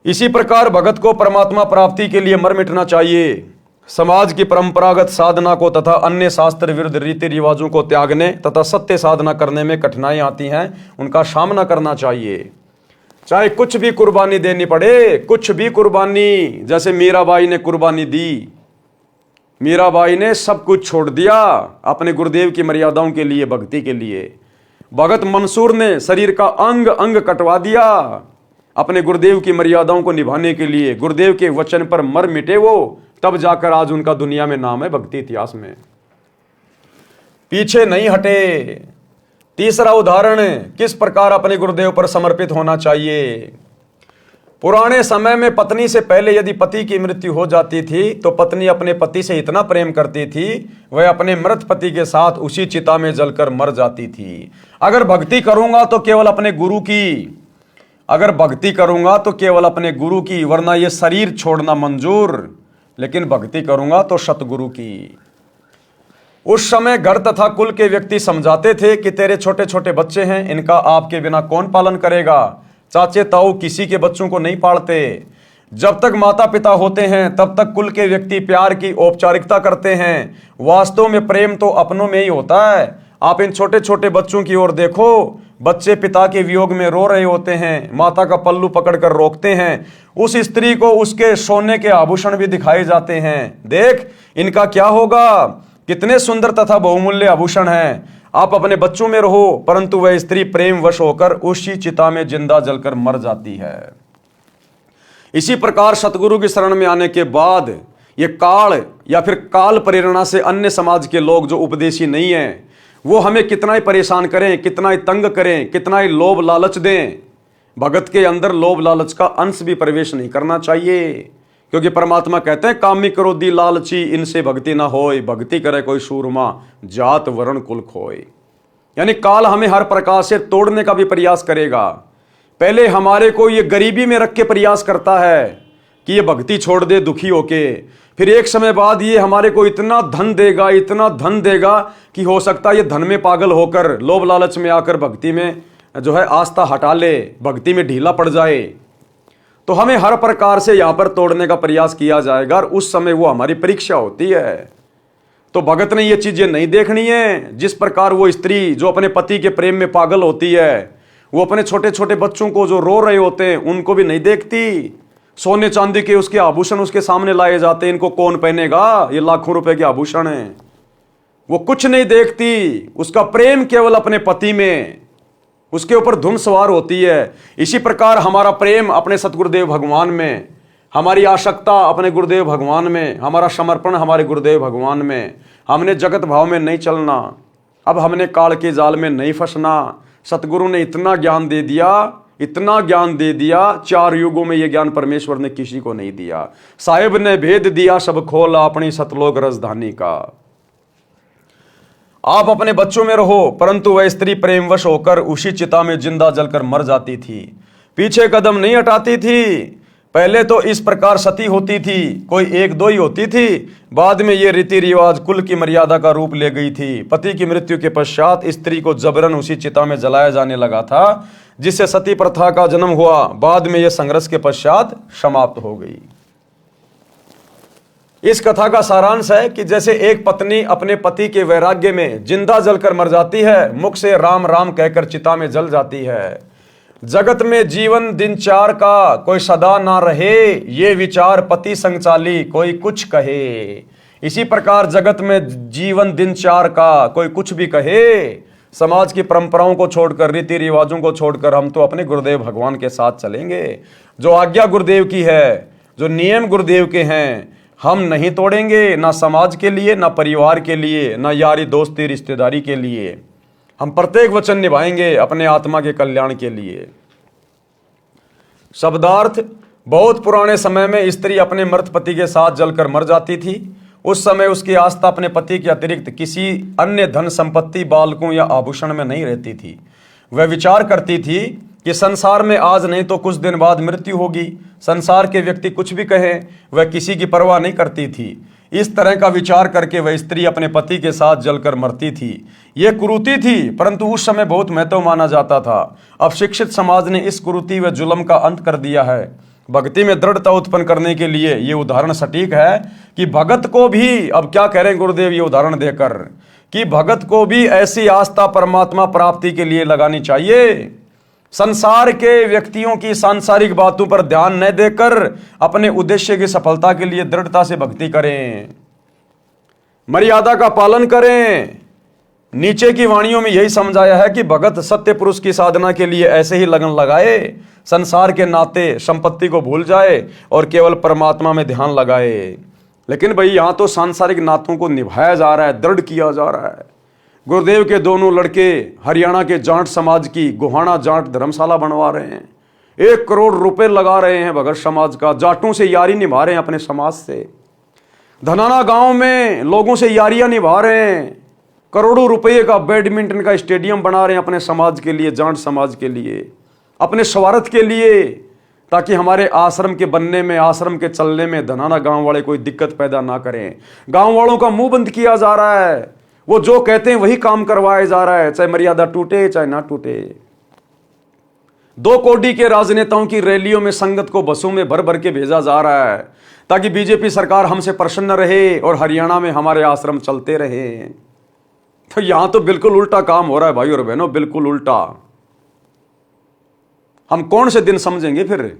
A: इसी प्रकार भगत को परमात्मा प्राप्ति के लिए मर मिटना चाहिए। समाज की परंपरागत साधना को तथा अन्य शास्त्र विरुद्ध रीति रिवाजों को त्यागने तथा सत्य साधना करने में कठिनाइयां आती हैं, उनका सामना करना चाहिए। चाहे कुछ भी कुर्बानी देनी पड़े, कुछ भी कुर्बानी, जैसे मीराबाई ने कुर्बानी दी, मीराबाई ने सब कुछ छोड़ दिया अपने गुरुदेव की मर्यादाओं के लिए, भक्ति के लिए। भगत मंसूर ने शरीर का अंग अंग कटवा दिया अपने गुरुदेव की मर्यादाओं को निभाने के लिए। गुरुदेव के वचन पर मर मिटे वो, तब जाकर आज उनका दुनिया में नाम है, भक्ति इतिहास में। पीछे नहीं हटे। तीसरा उदाहरण, किस प्रकार अपने गुरुदेव पर समर्पित होना चाहिए। पुराने समय में पत्नी से पहले यदि पति की मृत्यु हो जाती थी तो पत्नी अपने पति से इतना प्रेम करती थी, वह अपने मृत पति के साथ उसी चिता में जलकर मर जाती थी। अगर भक्ति करूंगा तो केवल अपने गुरु की, अगर भक्ति करूंगा तो केवल अपने गुरु की, वरना यह शरीर छोड़ना मंजूर, लेकिन भक्ति करूंगा तो सतगुरु की। उस समय घर तथा कुल के व्यक्ति समझाते थे कि तेरे छोटे छोटे बच्चे हैं, इनका आपके बिना कौन पालन करेगा। चाचे ताऊ किसी के बच्चों को नहीं पालते। जब तक माता पिता होते हैं तब तक कुल के व्यक्ति प्यार की औपचारिकता करते हैं, वास्तव में प्रेम तो अपनों में ही होता है। आप इन छोटे छोटे बच्चों की ओर देखो, बच्चे पिता के वियोग में रो रहे होते हैं, माता का पल्लू पकड़कर रोकते हैं। उस स्त्री को उसके सोने के आभूषण भी दिखाए जाते हैं, देख इनका क्या होगा, कितने सुंदर तथा बहुमूल्य आभूषण हैं। आप अपने बच्चों में रहो, परंतु वह स्त्री प्रेम वश होकर उसी चिता में जिंदा जलकर मर जाती है। इसी प्रकार सतगुरु की शरण में आने के बाद ये काल या फिर काल प्रेरणा से अन्य समाज के लोग जो उपदेशी नहीं हैं वो हमें कितना ही परेशान करें, कितना ही तंग करें, कितना ही लोभ लालच दें, भगत के अंदर लोभ लालच का अंश भी प्रवेश नहीं करना चाहिए। क्योंकि परमात्मा कहते हैं कामी क्रोधी लालची इनसे भक्ति ना होए, भक्ति करे कोई सूरमा जात वर्ण कुल खोए। यानी काल हमें हर प्रकार से तोड़ने का भी प्रयास करेगा। पहले हमारे को ये गरीबी में रख के प्रयास करता है कि ये भक्ति छोड़ दे दुखी होके, फिर एक समय बाद ये हमारे को इतना धन देगा, इतना धन देगा कि हो सकता है ये धन में पागल होकर लोभ लालच में आकर भक्ति में जो है आस्था हटा ले, भक्ति में ढीला पड़ जाए। तो हमें हर प्रकार से यहां पर तोड़ने का प्रयास किया जाएगा और उस समय वो हमारी परीक्षा होती है। तो भगत ने ये चीजें नहीं देखनी है। जिस प्रकार वो स्त्री जो अपने पति के प्रेम में पागल होती है, वो अपने छोटे छोटे बच्चों को जो रो रहे होते हैं उनको भी नहीं देखती। सोने चांदी के उसके आभूषण उसके सामने लाए जाते हैं, इनको कौन पहनेगा, ये लाखों रुपए के आभूषण हैं। वो कुछ नहीं देखती, उसका प्रेम केवल अपने पति में, उसके ऊपर धुन सवार होती है। इसी प्रकार हमारा प्रेम अपने सतगुरुदेव भगवान में, हमारी आसक्ता अपने गुरुदेव भगवान में, हमारा समर्पण हमारे गुरुदेव भगवान में। हमने जगत भाव में नहीं चलना, अब हमने काल के जाल में नहीं फंसना। सतगुरु ने इतना ज्ञान दे दिया, इतना ज्ञान दे दिया, 4 युगों में यह ज्ञान परमेश्वर ने किसी को नहीं दिया। साहिब ने भेद दिया सब खोला अपनी सतलोक राजधानी का। आप अपने बच्चों में रहो, परंतु वह स्त्री प्रेमवश होकर उसी चिता में जिंदा जलकर मर जाती थी, पीछे कदम नहीं हटाती थी। पहले तो इस प्रकार सती होती थी, कोई 1-2 ही होती थी। बाद में ये रीति रिवाज कुल की मर्यादा का रूप ले गई थी। पति की मृत्यु के पश्चात स्त्री को जबरन उसी चिता में जलाया जाने लगा था, जिससे सती प्रथा का जन्म हुआ। बाद में यह संघर्ष के पश्चात समाप्त हो गई। इस कथा का सारांश है कि जैसे एक पत्नी अपने पति के वैराग्य में जिंदा जलकर मर जाती है, मुख से राम राम कहकर चिता में जल जाती है। जगत में जीवन दिन 4 का कोई सदा ना रहे, ये विचार पति संग चाली कोई कुछ कहे। इसी प्रकार जगत में जीवन दिन 4 का कोई कुछ भी कहे, समाज की परंपराओं को छोड़कर, रीति रिवाजों को छोड़कर हम तो अपने गुरुदेव भगवान के साथ चलेंगे। जो आज्ञा गुरुदेव की है, जो नियम गुरुदेव के हैं, हम नहीं तोड़ेंगे, ना समाज के लिए, ना परिवार के लिए, ना यारी दोस्ती रिश्तेदारी के लिए। हम प्रत्येक वचन निभाएंगे अपने आत्मा के कल्याण के लिए। शब्दार्थ, बहुत पुराने समय में स्त्री अपने मृत पति के साथ जलकर मर जाती थी। उस समय उसकी आस्था अपने पति के अतिरिक्त किसी अन्य धन संपत्ति, बालकों या आभूषण में नहीं रहती थी। वह विचार करती थी कि संसार में आज नहीं तो कुछ दिन बाद मृत्यु होगी। संसार के व्यक्ति कुछ भी कहें, वह किसी की परवाह नहीं करती थी। इस तरह का विचार करके वह स्त्री अपने पति के साथ जलकर मरती थी। यह कुरीति थी, परंतु उस समय बहुत महत्व माना जाता था। अब शिक्षित समाज ने इस कुरीति व जुल्म का अंत कर दिया है। भक्ति में दृढ़ता उत्पन्न करने के लिए ये उदाहरण सटीक है कि भगत को भी, अब क्या कह रहे हैं गुरुदेव ये उदाहरण देकर, कि भगत को भी ऐसी आस्था परमात्मा प्राप्ति के लिए लगानी चाहिए। संसार के व्यक्तियों की सांसारिक बातों पर ध्यान न देकर अपने उद्देश्य की सफलता के लिए दृढ़ता से भक्ति करें, मर्यादा का पालन करें। नीचे की वाणियों में यही समझाया है कि भगत सत्य पुरुष की साधना के लिए ऐसे ही लगन लगाए, संसार के नाते संपत्ति को भूल जाए और केवल परमात्मा में ध्यान लगाए। लेकिन भाई यहां तो सांसारिक नातों को निभाया जा रहा है, दृढ़ किया जा रहा है। गुरुदेव के दोनों लड़के हरियाणा के जाट समाज की गोहाना जाट धर्मशाला बनवा रहे हैं, 1 करोड़ रुपए लगा रहे हैं भगत समाज का, जाटों से यारी निभा रहे हैं अपने समाज से। धनाना गांव में लोगों से यारियां निभा रहे हैं, करोड़ों रुपए का बैडमिंटन का स्टेडियम बना रहे हैं अपने समाज के लिए, जाट समाज के लिए, अपने स्वार्थ के लिए, ताकि हमारे आश्रम के बनने में, आश्रम के चलने में धनाना गांव वाले कोई दिक्कत पैदा ना करें। गांव वालों का मुंह बंद किया जा रहा है, वो जो कहते हैं वही काम करवाया जा रहा है, चाहे मर्यादा टूटे चाहे ना टूटे। 2 कोडी के राजनेताओं की रैलियों में संगत को बसों में भर भर के भेजा जा रहा है ताकि बीजेपी सरकार हमसे प्रसन्न रहे और हरियाणा में हमारे आश्रम चलते रहे। तो यहां तो बिल्कुल उल्टा काम हो रहा है भाई और बहनों, बिल्कुल उल्टा। हम कौन से दिन समझेंगे फिर,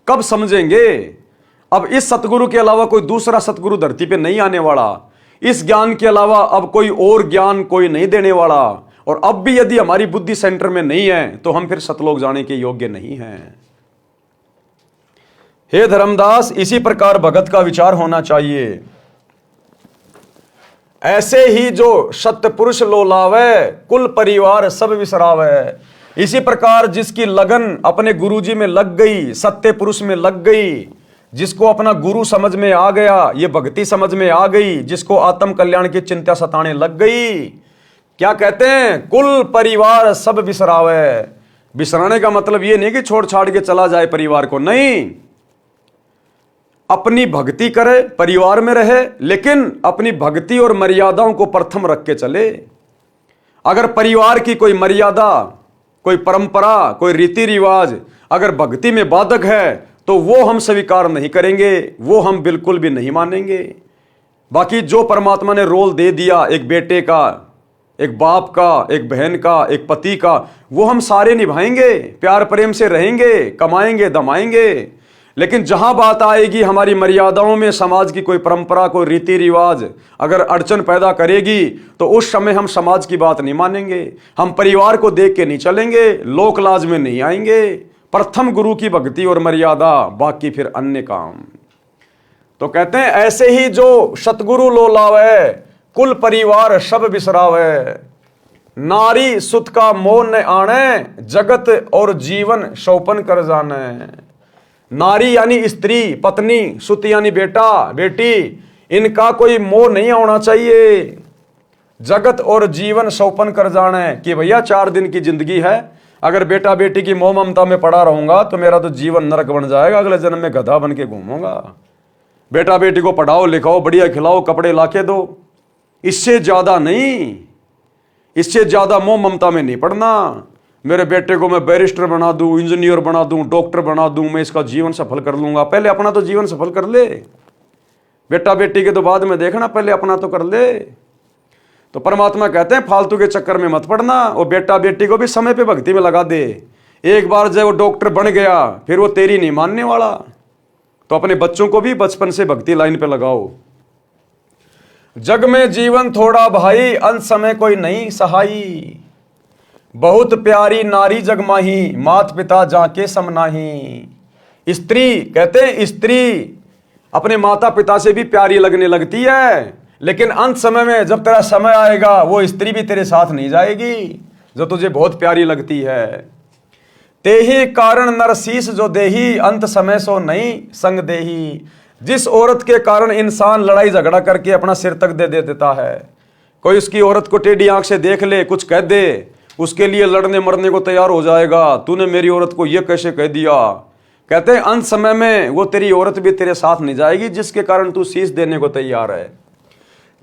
A: कब समझेंगे? अब इस सतगुरु के अलावा कोई दूसरा सतगुरु धरती पे नहीं आने वाला। इस ज्ञान के अलावा अब कोई और ज्ञान कोई नहीं देने वाला। और अब भी यदि हमारी बुद्धि सेंटर में नहीं है तो हम फिर सतलोक जाने के योग्य नहीं हैं। हे धर्मदास, इसी प्रकार भगत का विचार होना चाहिए। ऐसे ही जो सत्य पुरुष लोलावे, कुल परिवार सब विसरावे। इसी प्रकार जिसकी लगन अपने गुरुजी में लग गई, सत्य पुरुष में लग गई, जिसको अपना गुरु समझ में आ गया, ये भक्ति समझ में आ गई, जिसको आत्म कल्याण की चिंता सताने लग गई, क्या कहते हैं? कुल परिवार सब बिसरावे। बिसराने का मतलब ये नहीं कि छोड़ छाड़ के चला जाए परिवार को, नहीं, अपनी भक्ति करे, परिवार में रहे, लेकिन अपनी भक्ति और मर्यादाओं को प्रथम रख के चले। अगर परिवार की कोई मर्यादा, कोई परंपरा, कोई रीति रिवाज अगर भक्ति में बाधक है तो वो हम स्वीकार नहीं करेंगे, वो हम बिल्कुल भी नहीं मानेंगे। बाकी जो परमात्मा ने रोल दे दिया, एक बेटे का, एक बाप का, एक बहन का, एक पति का, वो हम सारे निभाएंगे, प्यार प्रेम से रहेंगे, कमाएंगे, दमाएंगे। लेकिन जहां बात आएगी हमारी मर्यादाओं में, समाज की कोई परंपरा, कोई रीति रिवाज अगर अड़चन पैदा करेगी तो उस समय हम समाज की बात नहीं मानेंगे, हम परिवार को देख के नहीं चलेंगे, लोक लाज में नहीं आएंगे। प्रथम गुरु की भक्ति और मर्यादा, बाकी फिर अन्य काम। तो कहते हैं ऐसे ही जो सतगुरु लोलावे, कुल परिवार सब बिसरावे। नारी सुत का मोह न आने, जगत और जीवन सौपन कर जाने। नारी यानी स्त्री, पत्नी, सुत यानी बेटा, बेटी, इनका कोई मोह नहीं होना चाहिए। जगत और जीवन सौपन कर जाने कि भैया 4 दिन की जिंदगी है, अगर बेटा बेटी की मोह ममता में पड़ा रहूंगा तो मेरा तो जीवन नरक बन जाएगा, अगले जन्म में गधा बन के घूमूंगा। बेटा बेटी को पढ़ाओ लिखाओ, बढ़िया खिलाओ, कपड़े लाके दो, इससे ज्यादा नहीं, इससे ज्यादा मोह ममता में नहीं पड़ना। मेरे बेटे को मैं बैरिस्टर बना दूं, इंजीनियर बना दूं, डॉक्टर बना दूं, मैं इसका जीवन सफल कर लूंगा। पहले अपना तो जीवन सफल कर ले, बेटा बेटी के तो बाद में देखना, पहले अपना तो कर ले। तो परमात्मा कहते हैं फालतू के चक्कर में मत पड़ना, और बेटा बेटी को भी समय पे भक्ति में लगा दे। एक बार जब वो डॉक्टर बन गया फिर वो तेरी नहीं मानने वाला, तो अपने बच्चों को भी बचपन से भक्ति लाइन पे लगाओ। जग में जीवन थोड़ा भाई, अंत समय कोई नहीं सहाई। बहुत प्यारी नारी जग माही, मात पिता जाके समनाही। स्त्री, कहते हैं स्त्री अपने माता पिता से भी प्यारी लगने लगती है, लेकिन अंत समय में जब तेरा समय आएगा वो स्त्री भी तेरे साथ नहीं जाएगी जो तुझे बहुत प्यारी लगती है। तेहि कारण नरसीस जो देही, अंत समय सो नहीं संग देही। जिस औरत के कारण इंसान लड़ाई झगड़ा करके अपना सिर तक दे देता है, कोई उसकी औरत को टेढ़ी आंख से देख ले, कुछ कह दे, उसके लिए लड़ने मरने को तैयार हो जाएगा, तूने मेरी औरत को यह कैसे कह दिया। कहते हैं अंत समय में वो तेरी औरत भी तेरे साथ नहीं जाएगी जिसके कारण तू शीश देने को तैयार है।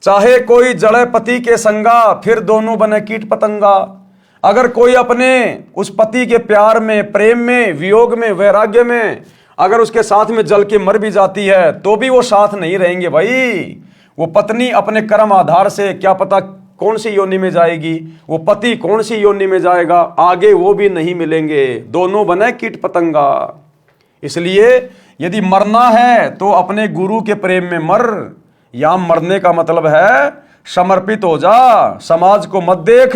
A: चाहे कोई जड़े पति के संगा, फिर दोनों बने कीट पतंगा। अगर कोई अपने उस पति के प्यार में, प्रेम में, वियोग में, वैराग्य में अगर उसके साथ में जल के मर भी जाती है तो भी वो साथ नहीं रहेंगे भाई। वो पत्नी अपने कर्म आधार से क्या पता कौन सी योनि में जाएगी, वो पति कौन सी योनि में जाएगा, आगे वो भी नहीं मिलेंगे, दोनों बने कीट पतंगा। इसलिए यदि मरना है तो अपने गुरु के प्रेम में मर। यहां मरने का मतलब है समर्पित हो जा, समाज को मत देख।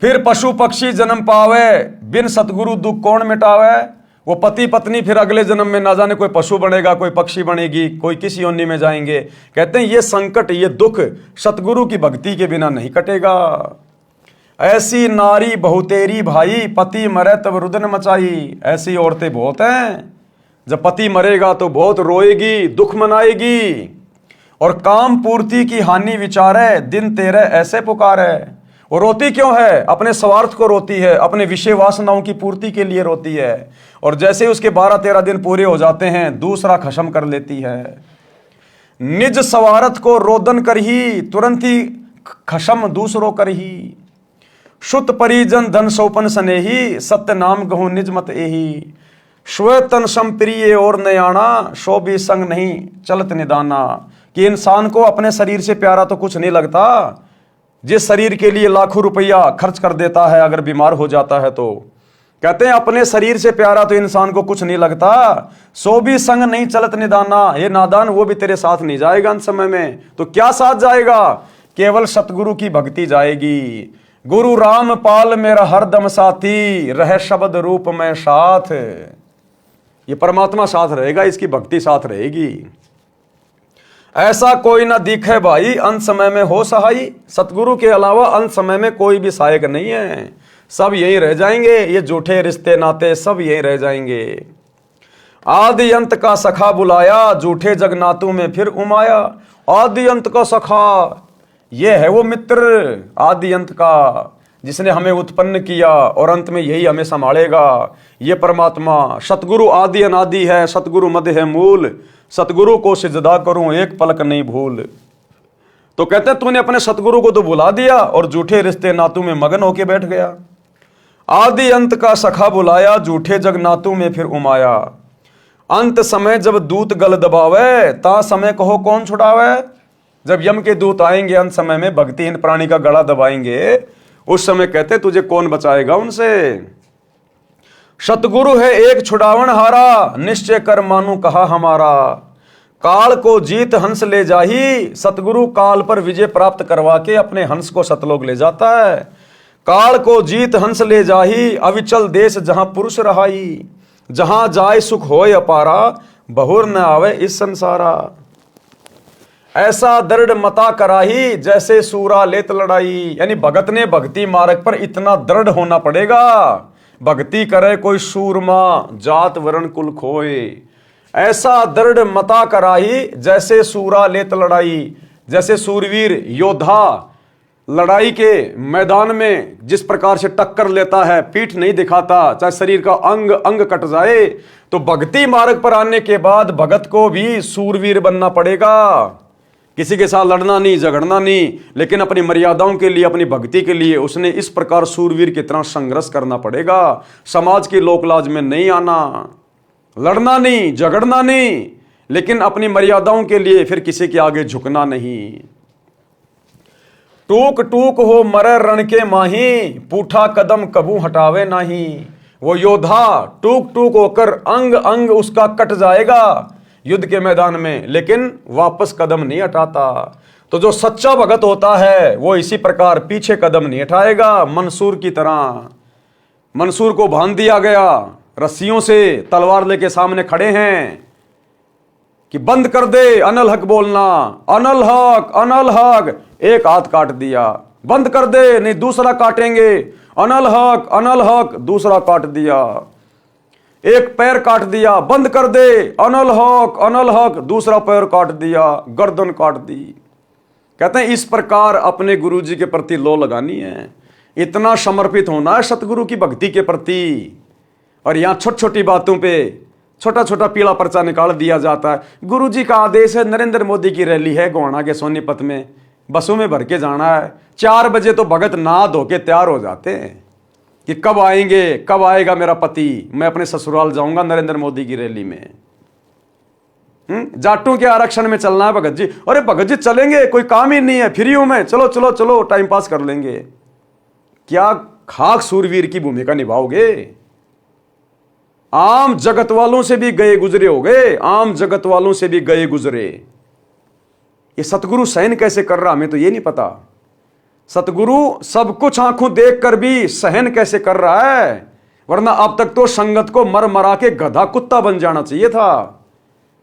A: फिर पशु पक्षी जन्म पावे, बिन सतगुरु दुख कौन मिटावे। वो पति पत्नी फिर अगले जन्म में ना जाने कोई पशु बनेगा, कोई पक्षी बनेगी, कोई किस योनि में जाएंगे। कहते हैं ये संकट, ये दुख सतगुरु की भक्ति के बिना नहीं कटेगा। ऐसी नारी बहुतेरी भाई, पति मरे तब रुदन मचाई। ऐसी औरतें बहुत हैं, जब पति मरेगा तो बहुत रोएगी, दुख मनाएगी, और काम पूर्ति की हानि विचारे, दिन तेरे ऐसे पुकारे। वो रोती क्यों है? अपने स्वार्थ को रोती है, अपने विषय वासनाओं की पूर्ति के लिए रोती है, और जैसे उसके 12-13 दिन पूरे हो जाते हैं दूसरा खत्म कर लेती है। निज स्वार्थ को रोदन कर ही, तुरंत ही खत्म दूसरों कर ही। शुत परिजन धन सौपन स्नेही, सत्य नाम गहु निज मत एही। स्व तन संप्रिय और नयाना, सो भी संग नहीं चलत निदाना। कि इंसान को अपने शरीर से प्यारा तो कुछ नहीं लगता, जिस शरीर के लिए लाखों रुपया खर्च कर देता है अगर बीमार हो जाता है तो। कहते हैं अपने शरीर से प्यारा तो इंसान को कुछ नहीं लगता, सो भी संग नहीं चलत निदाना। ये नादान वो भी तेरे साथ नहीं जाएगा अंत समय में। तो क्या साथ जाएगा? केवल सतगुरु की भक्ति जाएगी। गुरु राम पाल मेरा हरदम साथी, रह शब्द रूप में साथ। ये परमात्मा साथ रहेगा, इसकी भक्ति साथ रहेगी। ऐसा कोई ना दिखे भाई अंत समय में हो सहाई, सतगुरु के अलावा अंत समय में कोई भी सहायक नहीं है, सब यहीं रह जाएंगे। ये झूठे रिश्ते नाते सब यहीं रह जाएंगे। आदि अंत का सखा बुलाया, झूठे जगनातों में फिर उमाया। आदि अंत का सखा, ये है वो मित्र आदि अंत का, जिसने हमें उत्पन्न किया और अंत में यही हमें संभालेगा। ये परमात्मा सतगुरु आदि अनादि है, सतगुरु मध्य है मूल, सतगुरु को सिजदा करूं एक पलक नहीं भूल। तो कहते हैं तूने अपने सतगुरु को तो बुला दिया और झूठे रिश्ते नातों में मगन होके बैठ गया। आदि अंत का सखा बुलाया, झूठे जग नातों में फिर उमाया। अंत समय जब दूत गल दबावे, ता समय कहो कौन छुड़ावे। जब यम के दूत आएंगे अंत समय में, भक्तिहीन प्राणी का गला दबाएंगे, उस समय कहते तुझे कौन बचाएगा उनसे। सतगुरु है एक छुड़ावन हारा, निश्चय कर मानू कहा हमारा। काल को जीत हंस ले जाही, सतगुरु काल पर विजय प्राप्त करवा के अपने हंस को सतलोक ले जाता है। काल को जीत हंस ले जाही, अविचल देश जहां पुरुष रहाई। जहां जाए सुख होय अपारा, बहुर न आवे इस संसारा। ऐसा दृढ़ मता कराही, जैसे सूरा लेत लड़ाई। यानी भगत ने भक्ति मार्ग पर इतना दृढ़ होना पड़ेगा, भक्ति करे कोई सूरमा, जात वर्ण कुल खोए। ऐसा दृढ़ मता कराही, जैसे सूरा लेत लड़ाई। जैसे सूरवीर योद्धा लड़ाई के मैदान में जिस प्रकार से टक्कर लेता है, पीठ नहीं दिखाता, चाहे शरीर का अंग अंग कट जाए, तो भक्ति मार्ग पर आने के बाद भगत को भी सूरवीर बनना पड़ेगा। किसी के साथ लड़ना नहीं, झगड़ना नहीं, लेकिन अपनी मर्यादाओं के लिए, अपनी भक्ति के लिए उसने इस प्रकार सूरवीर की तरह संघर्ष करना पड़ेगा। समाज की लोकलाज में नहीं आना, लड़ना नहीं, झगड़ना नहीं, लेकिन अपनी मर्यादाओं के लिए फिर किसी के आगे झुकना नहीं। टूक टूक हो मरे रण के माही, पूठा कदम कबू हटावे नहीं। वो योद्धा टूक टूक होकर अंग अंग उसका कट जाएगा युद्ध के मैदान में, लेकिन वापस कदम नहीं हटाता। तो जो सच्चा भगत होता है वो इसी प्रकार पीछे कदम नहीं हटाएगा। मंसूर की तरह, मंसूर को बांध दिया गया रस्सियों से, तलवार लेके सामने खड़े हैं कि बंद कर दे अनल हक बोलना, अनल हक अनल हक। एक हाथ काट दिया, बंद कर दे, नहीं दूसरा काटेंगे, अनल हक दूसरा काट दिया। एक पैर काट दिया, बंद कर दे, अनल हक दूसरा पैर काट दिया, गर्दन काट दी। कहते हैं इस प्रकार अपने गुरु जी के प्रति लो लगानी है, इतना समर्पित होना है सतगुरु की भक्ति के प्रति। और यहां छोटी छोटी बातों पे छोटा छोटा पीला पर्चा निकाल दिया जाता है। गुरु जी का आदेश है, नरेंद्र मोदी की रैली है गोहाना के सोनीपत में, बसों में भर के जाना है। 4 बजे तो भगत नहा धो के तैयार हो जाते हैं कि कब आएंगे, कब आएगा मेरा पति, मैं अपने ससुराल जाऊंगा नरेंद्र मोदी की रैली में। जाटों के आरक्षण में चलना है भगत जी। अरे भगत जी चलेंगे, कोई काम ही नहीं है, फ्री हूं मैं, चलो चलो चलो टाइम पास कर लेंगे। क्या खाक सूरवीर की भूमिका निभाओगे? आम जगत वालों से भी गए गुजरे हो गए, आम जगत वालों से भी गए गुजरे। ये सतगुरु सहन कैसे कर रहा, हमें तो ये नहीं पता। सतगुरु सब कुछ आंखों देखकर भी सहन कैसे कर रहा है, वरना अब तक तो संगत को मर मरा के गधा कुत्ता बन जाना चाहिए था,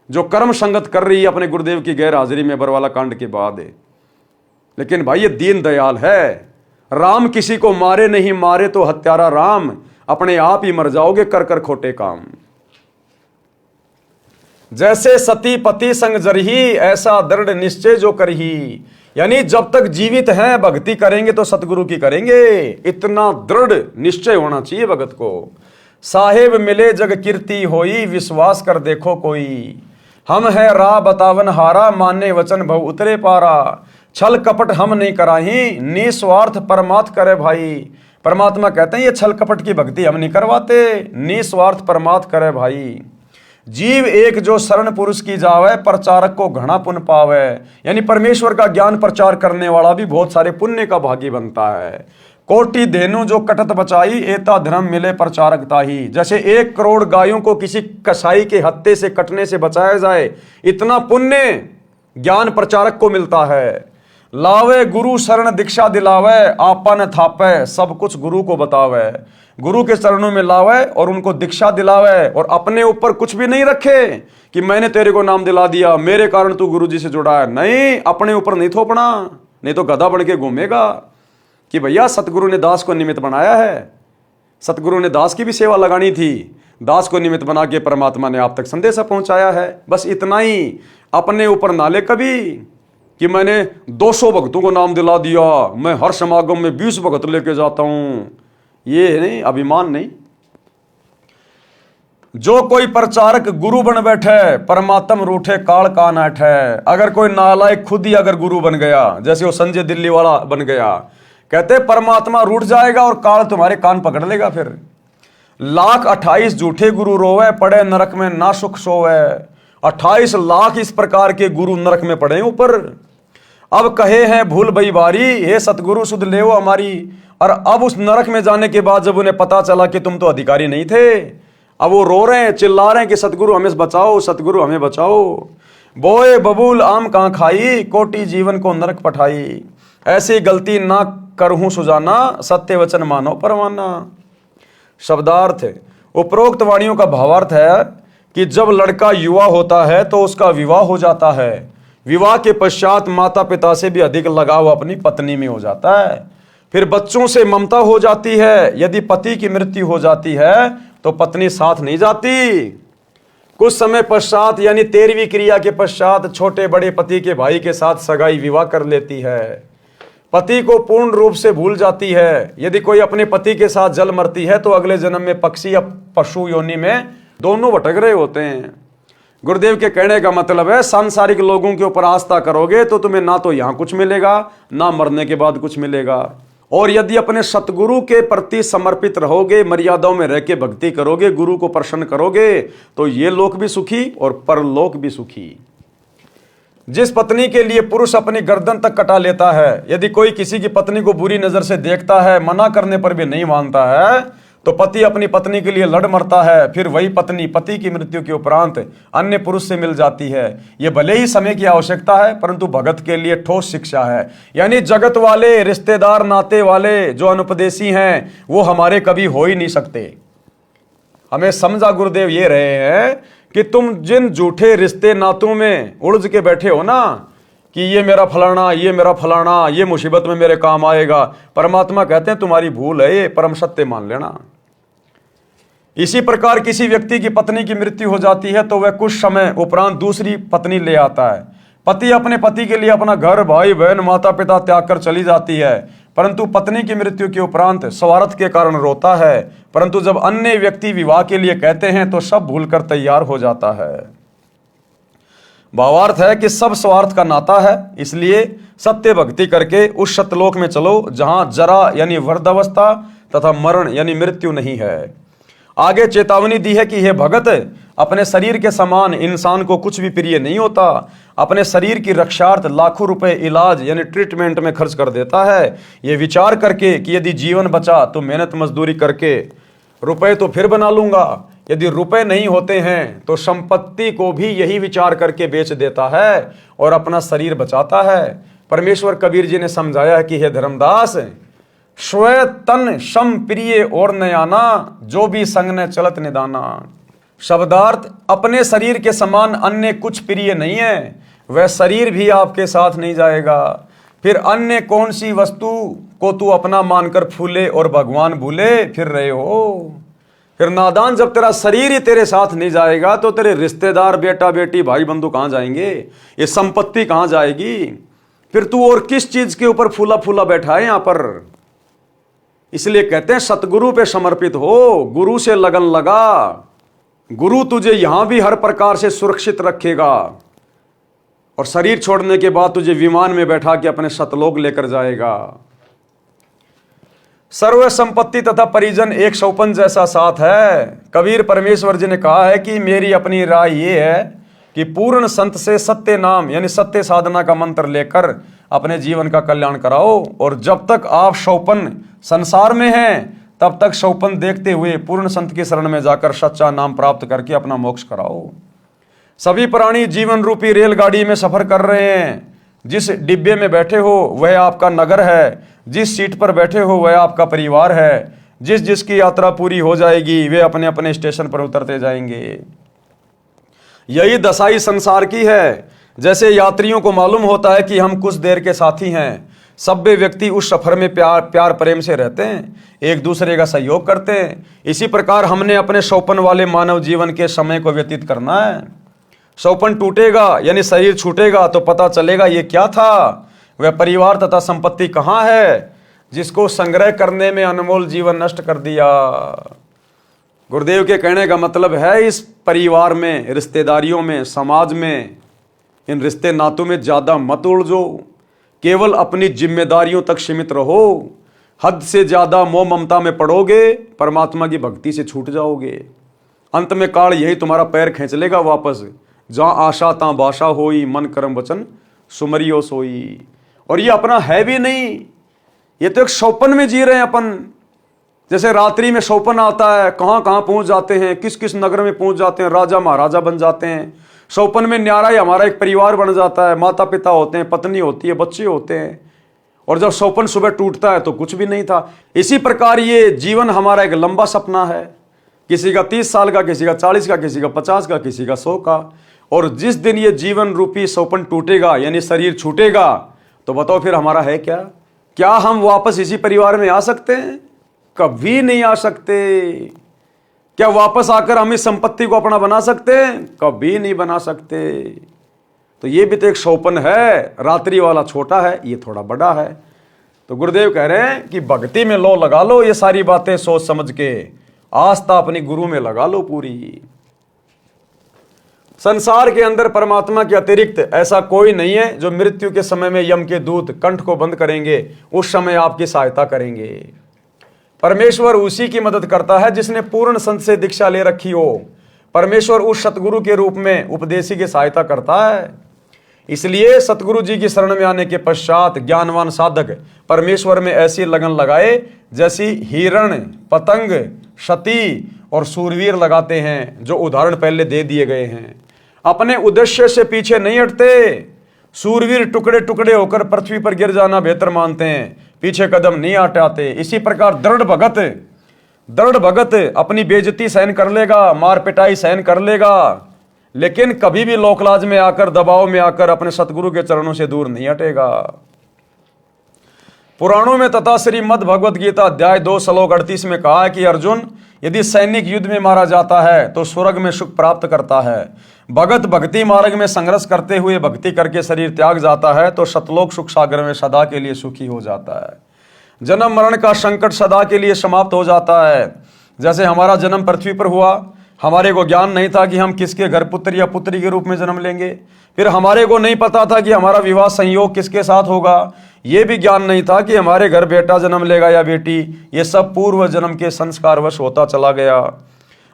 A: जो कर्म संगत कर रही है अपने गुरुदेव की गैर हाजिरी में बरवाला कांड के बाद। लेकिन भाई ये दीन दयाल है। राम किसी को मारे नहीं, मारे तो हत्यारा राम, अपने आप ही मर जाओगे कर कर खोटे काम। जैसे सती पति संग जरही, ऐसा दृढ़ निश्चय जो करही। यानी जब तक जीवित हैं भक्ति करेंगे तो सतगुरु की करेंगे, इतना दृढ़ निश्चय होना चाहिए भगत को। साहेब मिले जग कीर्ति होई, विश्वास कर देखो कोई। हम है राह बतावन हारा, माने वचन भव उतरे पारा। छल कपट हम नहीं कराही, निस्वार्थ परमात्म करे भाई। परमात्मा कहते हैं ये छल कपट की भक्ति हम नहीं करवाते, निस्वार्थ परमात्म करे भाई। जीव एक जो शरण पुरुष की जावे, प्रचारक को घना पुण्य पावे। यानी परमेश्वर का ज्ञान प्रचार करने वाला भी बहुत सारे पुण्य का भागी बनता है। कोटि धेनु जो कटत बचाई, एता धर्म मिले प्रचारक ताही। जैसे 1 करोड़ गायों को किसी कसाई के हत्थे से कटने से बचाया जाए, इतना पुण्य ज्ञान प्रचारक को मिलता है। लावे गुरु शरण दीक्षा दिलावे, आपा न थापे सब कुछ गुरु को बतावे। गुरु के चरणों में लावे और उनको दीक्षा दिलावे और अपने ऊपर कुछ भी नहीं रखे कि मैंने तेरे को नाम दिला दिया, मेरे कारण तू गुरु जी से जुड़ा है। नहीं, अपने ऊपर नहीं थोपना, नहीं तो गधा बन के घूमेगा कि भैया सतगुरु ने दास को निमित्त बनाया है। सतगुरु ने दास की भी सेवा लगानी थी, दास को निमित्त बना के परमात्मा ने आप तक संदेशा पहुंचाया है। बस इतना ही, अपने ऊपर ना ले कभी कि मैंने 200 भक्तों को नाम दिला दिया, मैं हर समागम में 20 भक्त लेके जाता हूं। ये नहीं, अभिमान नहीं। जो कोई प्रचारक गुरु बन बैठे, परमात्म रूठे काल का नाठ है। अगर कोई नालायक खुद ही अगर गुरु बन गया, जैसे वो संजय दिल्ली वाला बन गया, कहते परमात्मा रूठ जाएगा और काल तुम्हारे कान पकड़ लेगा। फिर 1,28,000 झूठे गुरु रोवे, पड़े नरक में ना सुख सोवे। 28 लाख इस प्रकार के गुरु नरक में पड़े ऊपर। अब कहे हैं भूल भई बारी, हे सतगुरु सुध ले हमारी। और अब उस नरक में जाने के बाद जब उन्हें पता चला कि तुम तो अधिकारी नहीं थे, अब वो रो रहे हैं, चिल्ला रहे हैं कि सतगुरु हमें बचाओ, सतगुरु हमें बचाओ। बोए बबूल आम कहां खाई, कोटि जीवन को नरक पठाई। ऐसी गलती ना करहूं सुजाना, सत्य वचन मानो परवाना। शब्दार्थ, उपरोक्त वाणियों का भावार्थ है कि जब लड़का युवा होता है तो उसका विवाह हो जाता है। विवाह के पश्चात माता पिता से भी अधिक लगाव अपनी पत्नी में हो जाता है। फिर बच्चों से ममता हो जाती है। यदि पति की मृत्यु हो जाती है तो पत्नी साथ नहीं जाती। कुछ समय पश्चात यानी 13वीं क्रिया के पश्चात छोटे बड़े पति के भाई के साथ सगाई विवाह कर लेती है। पति को पूर्ण रूप से भूल जाती है। यदि कोई अपने पति के साथ जल मरती है तो अगले जन्म में पक्षी या पशु योनि में दोनों भटक रहे होते हैं। गुरुदेव के कहने का मतलब है, सांसारिक लोगों के ऊपर आस्था करोगे तो तुम्हें ना तो यहां कुछ मिलेगा, ना मरने के बाद कुछ मिलेगा। और यदि अपने सतगुरु के प्रति समर्पित रहोगे, मर्यादाओं में रह के भक्ति करोगे, गुरु को प्रसन्न करोगे, तो ये लोक भी सुखी और परलोक भी सुखी। जिस पत्नी के लिए पुरुष अपनी गर्दन तक कटा लेता है, यदि कोई किसी की पत्नी को बुरी नजर से देखता है, मना करने पर भी नहीं मानता है, तो पति अपनी पत्नी के लिए लड़ मरता है। फिर वही पत्नी पति की मृत्यु के उपरांत अन्य पुरुष से मिल जाती है। ये भले ही समय की आवश्यकता है, परंतु भगत के लिए ठोस शिक्षा है। यानी जगत वाले, रिश्तेदार, नाते वाले जो अनुपदेशी हैं, वो हमारे कभी हो ही नहीं सकते। हमें समझा गुरुदेव ये रहे हैं कि तुम जिन झूठे रिश्ते नातों में उलझ के बैठे हो ना, कि ये मेरा फलाना, ये मेरा फलाना, ये मुसीबत में मेरे काम आएगा, परमात्मा कहते हैं तुम्हारी भूल है, ये परम सत्य मान लेना। इसी प्रकार किसी व्यक्ति की पत्नी की मृत्यु हो जाती है तो वह कुछ समय उपरांत दूसरी पत्नी ले आता है। पति अपने पति के लिए अपना घर, भाई बहन, माता पिता त्याग कर चली जाती है, परंतु पत्नी की मृत्यु के उपरांत स्वार्थ के कारण रोता है। परंतु जब अन्य व्यक्ति विवाह के लिए कहते हैं तो सब भूलकर तैयार हो जाता है। भावार्थ है कि सब स्वार्थ का नाता है। इसलिए सत्य भक्ति करके उस सतलोक में चलो जहां जरा यानी वृद्धावस्था तथा मरण यानी मृत्यु नहीं है। आगे चेतावनी दी है कि हे भगत, अपने शरीर के समान इंसान को कुछ भी प्रिय नहीं होता। अपने शरीर की रक्षार्थ लाखों रुपए इलाज यानी ट्रीटमेंट में खर्च कर देता है, ये विचार करके कि यदि जीवन बचा तो मेहनत मजदूरी करके रुपए तो फिर बना लूंगा। यदि रुपए नहीं होते हैं तो संपत्ति को भी यही विचार करके बेच देता है और अपना शरीर बचाता है। परमेश्वर कबीर जी ने समझाया है कि हे धर्मदास, स्व तन सम प्रिय और नयाना, जो भी संग न चलत निदाना। शब्दार्थ, अपने शरीर के समान अन्य कुछ प्रिय नहीं है, वह शरीर भी आपके साथ नहीं जाएगा। फिर अन्य कौन सी वस्तु को तू अपना मानकर फूले और भगवान भूले फिर रहे हो। फिर नादान, जब तेरा शरीर ही तेरे साथ नहीं जाएगा तो तेरे रिश्तेदार, बेटा बेटी, भाई बंधु कहां जाएंगे, ये संपत्ति कहां जाएगी। फिर तू और किस चीज के ऊपर फूला फूला बैठा है यहां पर। इसलिए कहते हैं सतगुरु पे समर्पित हो, गुरु से लगन लगा। गुरु तुझे यहां भी हर प्रकार से सुरक्षित रखेगा और शरीर छोड़ने के बाद तुझे विमान में बैठा के अपने सतलोक लेकर जाएगा। सर्व संपत्ति तथा परिजन एक सौपन जैसा साथ है। कबीर परमेश्वर जी ने कहा है कि मेरी अपनी राय ये है कि पूर्ण संत से सत्य नाम यानी सत्य साधना का मंत्र लेकर अपने जीवन का कल्याण कराओ। और जब तक आप सौपन संसार में हैं तब तक सौपन देखते हुए पूर्ण संत की शरण में जाकर सच्चा नाम प्राप्त करके अपना मोक्ष कराओ। सभी प्राणी जीवन रूपी रेलगाड़ी में सफर कर रहे हैं। जिस डिब्बे में बैठे हो वह आपका नगर है, जिस सीट पर बैठे हो वह आपका परिवार है। जिस जिसकी यात्रा पूरी हो जाएगी वे अपने अपने स्टेशन पर उतरते जाएंगे। यही दशाई संसार की है। जैसे यात्रियों को मालूम होता है कि हम कुछ देर के साथी हैं, सभ्य व्यक्ति उस सफर में प्यार प्रेम से रहते हैं, एक दूसरे का सहयोग करते हैं। इसी प्रकार हमने अपने सौपन वाले मानव जीवन के समय को व्यतीत करना है। सौपन टूटेगा यानी शरीर छूटेगा तो पता चलेगा ये क्या था। वह परिवार तथा संपत्ति कहाँ है जिसको संग्रह करने में अनमोल जीवन नष्ट कर दिया। गुरुदेव के कहने का मतलब है इस परिवार में, रिश्तेदारियों में, समाज में, इन रिश्ते नातों में ज्यादा मत उलझो। केवल अपनी जिम्मेदारियों तक सीमित रहो। हद से ज्यादा मोह ममता में पड़ोगे, परमात्मा की भक्ति से छूट जाओगे। अंत में काल यही तुम्हारा पैर खींच लेगा वापस। जहां आशा तां बाशा होई, मन कर्म वचन सुमरियो सोई। और ये अपना है भी नहीं, ये तो एक सौपन में जी रहे हैं अपन। जैसे रात्रि में सौपन आता है, कहां कहां पहुंच जाते हैं, किस किस नगर में पहुंच जाते हैं, राजा महाराजा बन जाते हैं। सौपन में न्यारा ही हमारा एक परिवार बन जाता है, माता पिता होते हैं, पत्नी होती है, बच्चे होते हैं। और जब सौपन सुबह टूटता है तो कुछ भी नहीं था। इसी प्रकार ये जीवन हमारा एक लंबा सपना है, किसी का 30 साल का, किसी का 40 का, किसी का 50 का, किसी का 100 का। और जिस दिन ये जीवन रूपी सौपन टूटेगा यानी शरीर छूटेगा तो बताओ फिर हमारा है क्या? क्या हम वापस इसी परिवार में आ सकते हैं? कभी नहीं आ सकते। क्या वापस आकर हम इस संपत्ति को अपना बना सकते हैं? कभी नहीं बना सकते। तो ये भी तो एक सौपन है। रात्रि वाला छोटा है, ये थोड़ा बड़ा है। तो गुरुदेव कह रहे हैं कि भक्ति में लो लगा लो, ये सारी बातें सोच समझ के आस्था अपनी गुरु में लगा लो पूरी। संसार के अंदर परमात्मा के अतिरिक्त ऐसा कोई नहीं है जो मृत्यु के समय में यम के दूत कंठ को बंद करेंगे, उस समय आपकी सहायता करेंगे। परमेश्वर उसी की मदद करता है जिसने पूर्ण संत से दीक्षा ले रखी हो। परमेश्वर उस सतगुरु के रूप में उपदेशी की सहायता करता है। इसलिए सतगुरु जी की शरण में आने के पश्चात ज्ञानवान साधक परमेश्वर में ऐसी लगन लगाए जैसी हिरण, पतंग, सती और सूरवीर लगाते हैं, जो उदाहरण पहले दे दिए गए हैं। अपने उद्देश्य से पीछे नहीं हटते। सूरवीर टुकड़े टुकड़े होकर पृथ्वी पर गिर जाना बेहतर मानते हैं, पीछे कदम नहीं हटाते। इसी प्रकार दृढ़ भगत अपनी बेइज्जती सहन कर लेगा, मार पिटाई सहन कर लेगा, लेकिन कभी भी लोकलाज में आकर, दबाव में आकर अपने सतगुरु के चरणों से दूर नहीं हटेगा। पुराणों में तथा श्रीमद् भगवद गीता अध्याय 2 श्लोक 38 में कहा है कि अर्जुन, यदि सैनिक युद्ध में मारा जाता है तो स्वर्ग में सुख प्राप्त करता है। भगत भक्ति मार्ग में संघर्ष करते हुए भक्ति करके शरीर त्याग जाता है तो सतलोक सुख सागर में सदा के लिए सुखी हो जाता है। जन्म मरण का संकट सदा के लिए समाप्त हो जाता है। जैसे हमारा जन्म पृथ्वी पर हुआ, हमारे को ज्ञान नहीं था कि हम किसके घर पुत्र या पुत्री के रूप में जन्म लेंगे। फिर हमारे को नहीं पता था कि हमारा विवाह संयोग किसके साथ होगा। ये भी ज्ञान नहीं था कि हमारे घर बेटा जन्म लेगा या बेटी। ये सब पूर्व जन्म के संस्कारवश होता चला गया।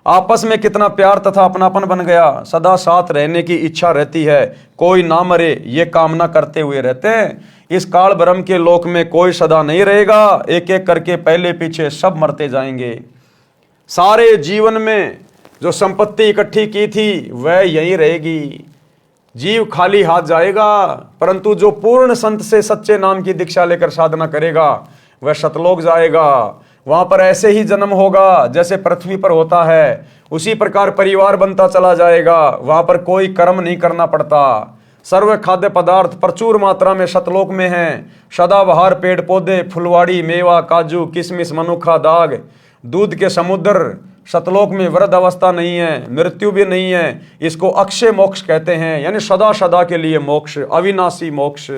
A: आपस में कितना प्यार तथा अपनापन बन गया। सदा साथ रहने की इच्छा रहती है, कोई ना मरे ये कामना करते हुए रहते हैं। इस काल ब्रह्म के लोक में कोई सदा नहीं रहेगा, एक एक करके पहले पीछे सब मरते जाएंगे। सारे जीवन में जो संपत्ति इकट्ठी की थी वह यहीं रहेगी। जीव खाली हाथ जाएगा, परंतु जो पूर्ण संत से सच्चे नाम की दीक्षा लेकर साधना करेगा वह सतलोक जाएगा। वहां पर ऐसे ही जन्म होगा जैसे पृथ्वी पर होता है, उसी प्रकार परिवार बनता चला जाएगा। वहां पर कोई कर्म नहीं करना पड़ता। सर्व खाद्य पदार्थ प्रचुर मात्रा में सतलोक में हैं। सदाबहार पेड़ पौधे, फुलवाड़ी, मेवा, काजू, किशमिश, मनुखा, दाग, दूध के समुद्र। सतलोक में वृद्ध अवस्था नहीं है, मृत्यु भी नहीं है। इसको अक्षय मोक्ष कहते हैं, यानी सदा सदा के लिए मोक्ष, अविनाशी मोक्ष,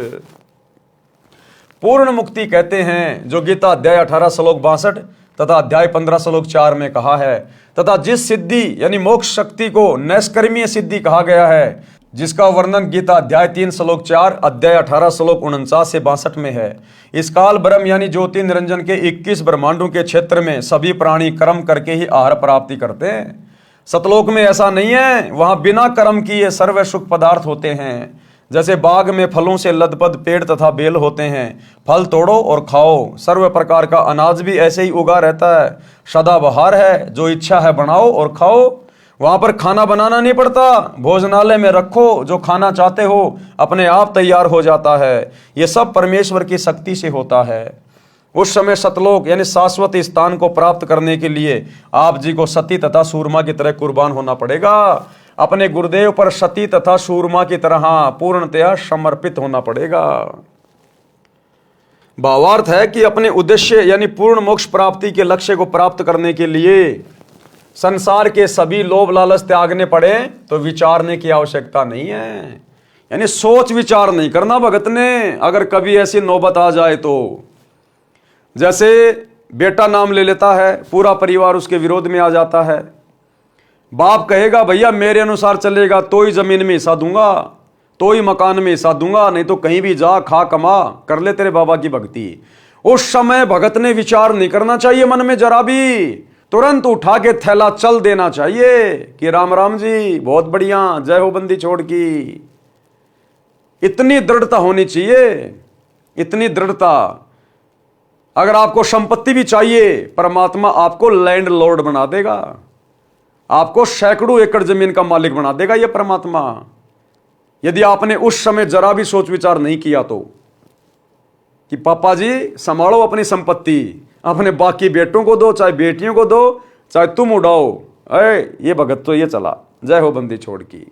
A: पूर्ण मुक्ति कहते हैं, जो गीता अध्याय 18 श्लोक 62 तथा अध्याय 15 श्लोक 4 में कहा है। तथा जिस सिद्धि यानी मोक्ष शक्ति को नैष्कर्मीय सिद्धि कहा गया है, जिसका वर्णन गीता अध्याय 3 श्लोक 4, अध्याय 18 श्लोक 49 से 62 में है। इस काल ब्रह्म यानी ज्योति निरंजन के 21 ब्रह्मांडों के क्षेत्र में सभी प्राणी कर्म करके ही आहार प्राप्ति करते हैं। सतलोक में ऐसा नहीं है, वहां बिना कर्म किए सर्व सुख पदार्थ होते हैं। जैसे बाग में फलों से लदपद पेड़ तथा बेल होते हैं, फल तोड़ो और खाओ। सर्व प्रकार का अनाज भी ऐसे ही उगा रहता है, सदाबहार है, जो इच्छा है बनाओ और खाओ। वहां पर खाना बनाना नहीं पड़ता, भोजनालय में रखो, जो खाना चाहते हो अपने आप तैयार हो जाता है। ये सब परमेश्वर की शक्ति से होता है। उस समय सतलोक यानी शाश्वत स्थान को प्राप्त करने के लिए आप जी को सती तथा सूरमा की तरह कुर्बान होना पड़ेगा। अपने गुरुदेव पर सती तथा सूरमा की तरह पूर्णतया समर्पित होना पड़ेगा। भावार्थ है कि अपने उद्देश्य यानी पूर्ण मोक्ष प्राप्ति के लक्ष्य को प्राप्त करने के लिए संसार के सभी लोभ लालच त्यागने पड़े तो विचारने की आवश्यकता नहीं है, यानी सोच विचार नहीं करना भगत ने। अगर कभी ऐसी नौबत आ जाए तो, जैसे बेटा नाम ले लेता है, पूरा परिवार उसके विरोध में आ जाता है, बाप कहेगा भैया मेरे अनुसार चलेगा तो ही जमीन में हिस्सा दूंगा, तो ही मकान में हिस्सा दूंगा, नहीं तो कहीं भी जा खा कमा कर ले तेरे बाबा की भक्ति। उस समय भगत ने विचार नहीं करना चाहिए मन में जरा भी, तुरंत उठा के थैला चल देना चाहिए कि राम राम जी बहुत बढ़िया, जय हो बंदी छोड़ की। इतनी दृढ़ता होनी चाहिए, इतनी दृढ़ता। अगर आपको संपत्ति भी चाहिए, परमात्मा आपको लैंड लॉर्ड बना देगा, आपको सैकड़ों एकड़ जमीन का मालिक बना देगा यह परमात्मा, यदि आपने उस समय जरा भी सोच विचार नहीं किया तो, कि पापा जी संभालो अपनी संपत्ति, अपने बाकी बेटों को दो, चाहे बेटियों को दो, चाहे तुम उड़ाओ, ये भगत तो ये चला, जय हो बंदी छोड़ की,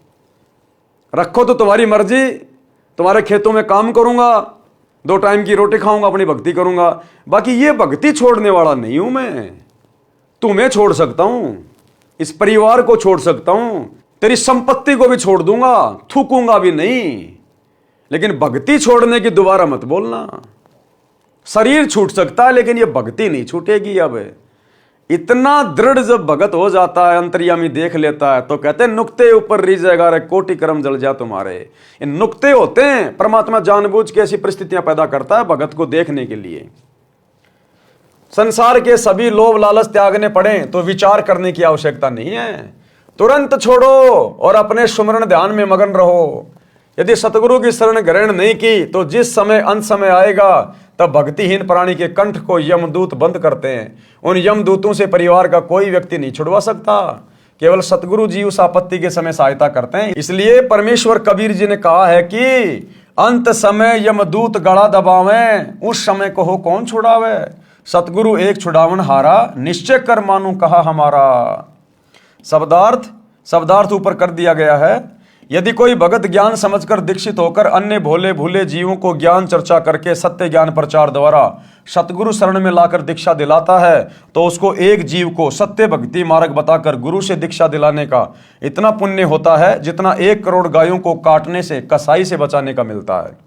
A: रखो तो तुम्हारी मर्जी, तुम्हारे खेतों में काम करूंगा, 2 टाइम की रोटी खाऊंगा, अपनी भक्ति करूंगा, बाकी ये भक्ति छोड़ने वाला नहीं हूं मैं। तुम्हें छोड़ सकता हूं, इस परिवार को छोड़ सकता हूं, तेरी संपत्ति को भी छोड़ दूंगा, थूकूंगा भी नहीं, लेकिन भक्ति छोड़ने की दोबारा मत बोलना। शरीर छूट सकता है लेकिन ये भक्ति नहीं छूटेगी। अब इतना दृढ़ जब भगत हो जाता है, अंतर्यामी देख लेता है, तो कहते हैं नुक्ते ऊपर रीजेगा रे कोटि कर्म जल जा तुम्हारे। ये नुक्ते होते हैं, परमात्मा जानबूझ के ऐसी परिस्थितियां पैदा करता है भगत को देखने के लिए। संसार के सभी लोभ लालच त्यागने पड़े तो विचार करने की आवश्यकता नहीं है, तुरंत छोड़ो और अपने सुमरण ध्यान में मगन रहो। यदि सतगुरु की शरण ग्रहण नहीं की तो जिस समय अंत समय आएगा तब भक्तिहीन प्राणी के कंठ को यमदूत बंद करते हैं। उन यमदूतों से परिवार का कोई व्यक्ति नहीं छुड़वा सकता, केवल सतगुरु जी उस आपत्ति के समय सहायता करते हैं। इसलिए परमेश्वर कबीर जी ने कहा है कि अंत समय यमदूत गड़ा दबावें, उस समय को हो कौन छुड़ावे। सतगुरु एक छुड़ावन हारा, निश्चय कर मानू कहा हमारा। शब्दार्थ ऊपर कर दिया गया है। यदि कोई भगत ज्ञान समझकर दीक्षित होकर अन्य भोले भूले जीवों को ज्ञान चर्चा करके सत्य ज्ञान प्रचार द्वारा सतगुरु शरण में लाकर दीक्षा दिलाता है तो उसको एक जीव को सत्य भक्ति मार्ग बताकर गुरु से दीक्षा दिलाने का इतना पुण्य होता है जितना 1 करोड़ गायों को काटने से, कसाई से बचाने का मिलता है।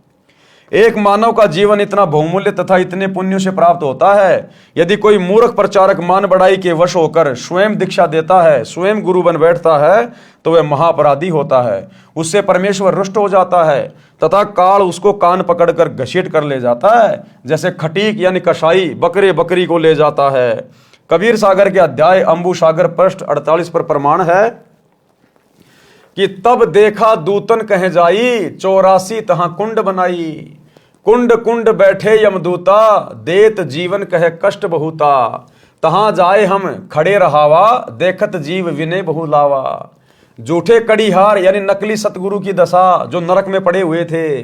A: एक मानव का जीवन इतना बहुमूल्य तथा इतने पुण्यों से प्राप्त होता है। यदि कोई मूर्ख प्रचारक मान बढ़ाई के वश होकर स्वयं दीक्षा देता है, स्वयं गुरु बन बैठता है, तो वह महापराधी होता है। उससे परमेश्वर रुष्ट हो जाता है तथा काल उसको कान पकड़कर घसीट कर ले जाता है, जैसे खटीक यानी कसाई बकरी को ले जाता है। कबीर सागर के अध्याय अंबु सागर पृष्ठ 48 पर प्रमाण है कि तब देखा दूतन कह जाई, 84 तहां कुंड बनाई। कुंड कुंड बैठे यमदूता, देत जीवन कह कष्ट बहुता। तहां जाए हम खड़े रहावा, देखत जीव विनय बहु लावा। झूठे कड़ीहार यानी नकली सतगुरु की दशा जो नरक में पड़े हुए थे।